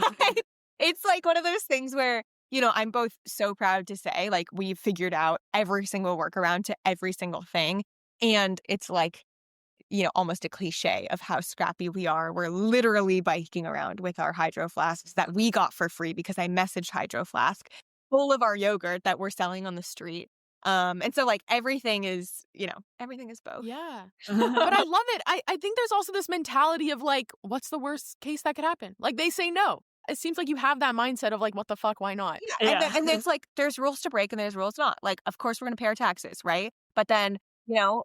It's like one of those things where, I'm both so proud to say, like, we've figured out every single workaround to every single thing. And it's like, almost a cliche of how scrappy we are. We're literally biking around with our hydro flasks that we got for free because I messaged Hydro Flask full of our yogurt that we're selling on the street. And so like everything is both. Yeah. But I love it. I think there's also this mentality of like, what's the worst case that could happen? Like they say no. It seems like you have that mindset of like, what the fuck, why not? Yeah. And it's like, there's rules to break and there's rules not. Like, of course, we're going to pay our taxes, right? But then,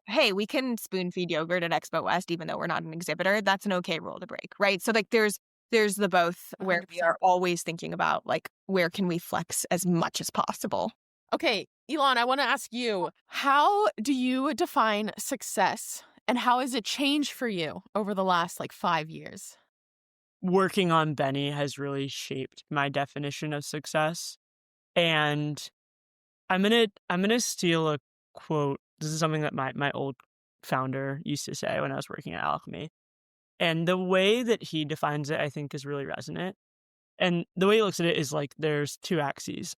hey, we can spoon feed yogurt at Expo West, even though we're not an exhibitor. That's an okay rule to break, right? So like, there's the both where 100%. we are always thinking about like, where can we flex as much as possible? Okay, Elan, I want to ask you, how do you define success and how has it changed for you over the last like 5 years? Working on Beny has really shaped my definition of success. And I'm gonna steal a quote. This is something that my old founder used to say when I was working at Alchemy. And the way that he defines it, I think, is really resonant. And the way he looks at it is like there's two axes.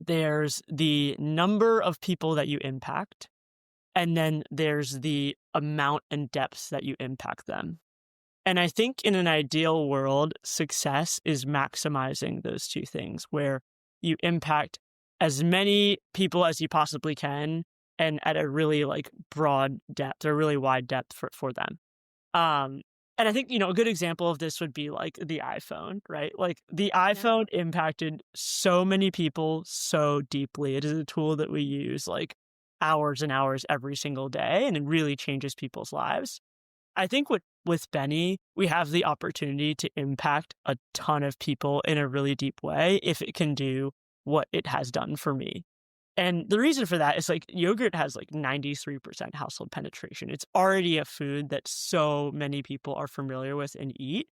There's the number of people that you impact, and then there's the amount and depth that you impact them. And I think in an ideal world, success is maximizing those two things, where you impact as many people as you possibly can and at a really like broad depth or really wide depth for them. And I think, a good example of this would be like the iPhone, right? Like the iPhone impacted so many people so deeply. It is a tool that we use like hours and hours every single day, and it really changes people's lives. I think with Beny, we have the opportunity to impact a ton of people in a really deep way if it can do what it has done for me. And the reason for that is like yogurt has like 93% household penetration. It's already a food that so many people are familiar with and eat.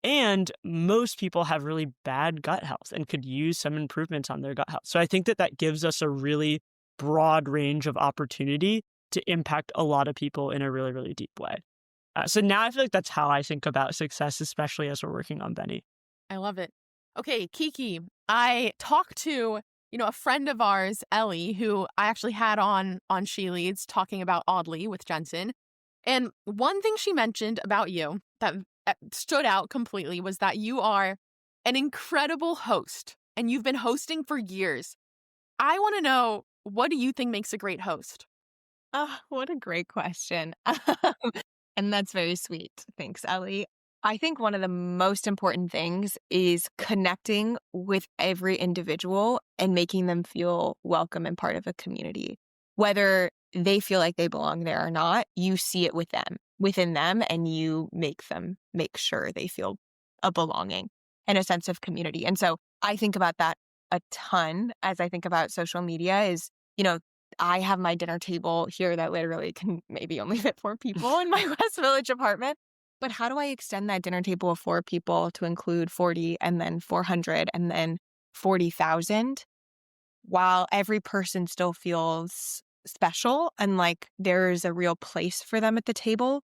And most people have really bad gut health and could use some improvements on their gut health. So I think that gives us a really broad range of opportunity to impact a lot of people in a really, really deep way. So now I feel like that's how I think about success, especially as we're working on Beny. I love it. Okay, Kiki, I talked to, a friend of ours, Ellie, who I actually had on She Leads talking about Oddly with Jensen. And one thing she mentioned about you that stood out completely was that you are an incredible host and you've been hosting for years. I want to know, what do you think makes a great host? Oh, what a great question. And that's very sweet. Thanks, Ellie. I think one of the most important things is connecting with every individual and making them feel welcome and part of a community. Whether they feel like they belong there or not, you see it within them, and you make sure they feel a belonging and a sense of community. And so I think about that a ton as I think about social media is, I have my dinner table here that literally can maybe only fit 4 people in my West Village apartment. But how do I extend that dinner table of 4 people to include 40 and then 400 and then 40,000 while every person still feels special and like there's a real place for them at the table,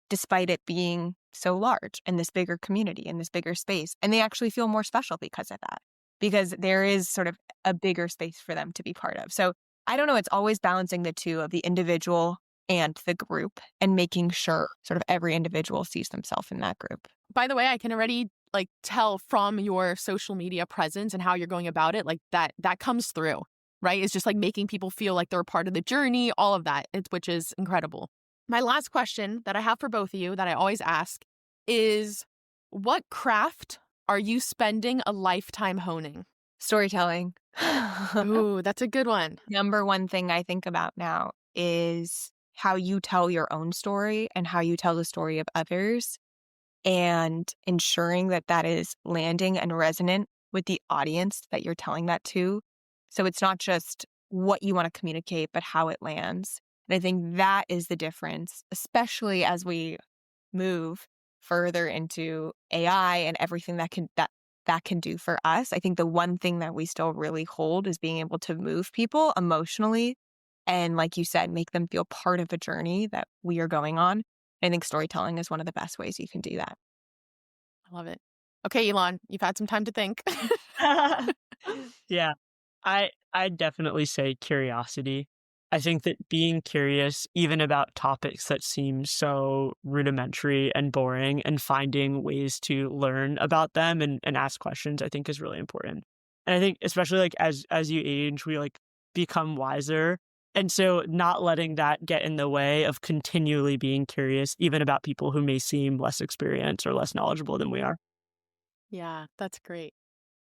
despite it being so large in this bigger community, in this bigger space. And they actually feel more special because of that, because there is sort of a bigger space for them to be part of. So I don't know, it's always balancing the two of the individual and the group and making sure sort of every individual sees themselves in that group. By the way, I can already tell from your social media presence and how you're going about it, that comes through, right? It's just making people feel like they're a part of the journey, all of that, which is incredible. My last question that I have for both of you that I always ask is, what craft are you spending a lifetime honing? Storytelling. Ooh, that's a good one. Number one thing I think about now is how you tell your own story and how you tell the story of others, and ensuring that that is landing and resonant with the audience that you're telling that to. So it's not just what you want to communicate, but how it lands. And I think that is the difference, especially as we move further into AI and everything that can do for us. I think the one thing that we still really hold is being able to move people emotionally and, like you said, make them feel part of a journey that we are going on. I think storytelling is one of the best ways you can do that. I love it. Okay, Elan, you've had some time to think. Yeah, I'd definitely say curiosity. I think that being curious, even about topics that seem so rudimentary and boring, and finding ways to learn about them and ask questions, I think is really important. And I think especially as you age, we become wiser. And so not letting that get in the way of continually being curious, even about people who may seem less experienced or less knowledgeable than we are. Yeah, that's great.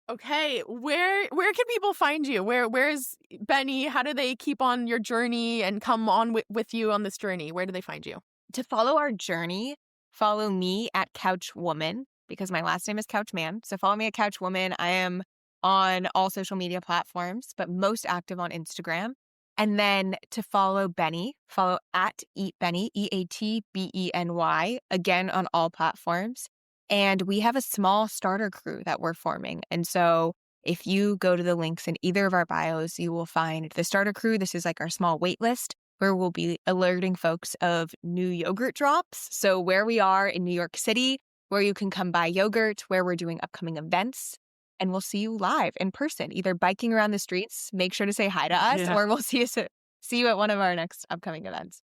Okay, where can people find you? Where's Beny? How do they keep on your journey and come on with you on this journey? Where do they find you? To follow our journey, follow me at Couchwoman, because my last name is Couchman. So follow me at Couchwoman. I am on all social media platforms, but most active on Instagram. And then to follow Beny, follow at EatBeny, EATBENY, again on all platforms. And we have a small starter crew that we're forming. And so if you go to the links in either of our bios, you will find the starter crew. This is our small wait list where we'll be alerting folks of new yogurt drops. So where we are in New York City, where you can come buy yogurt, where we're doing upcoming events. And we'll see you live in person, either biking around the streets, make sure to say hi to us, or we'll see you at one of our next upcoming events.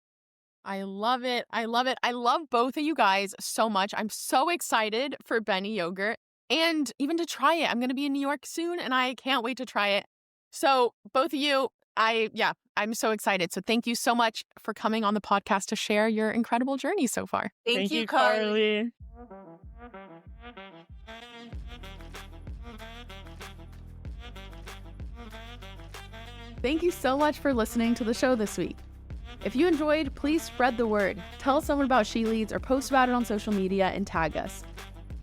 I love it. I love it. I love both of you guys so much. I'm so excited for Beny Yogurt and even to try it. I'm going to be in New York soon and I can't wait to try it. So both of you, I'm so excited. So thank you so much for coming on the podcast to share your incredible journey so far. Thank you, Carly. Thank you so much for listening to the show this week. If you enjoyed, please spread the word. Tell someone about She Leads or post about it on social media and tag us.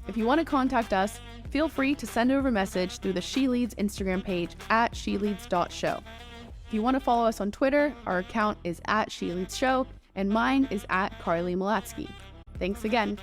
If you want to contact us, feel free to send over a message through the She Leads Instagram page at sheleads.show. If you want to follow us on Twitter, our account is @SheLeadsShow and mine is @CarlyMalatsky. Thanks again.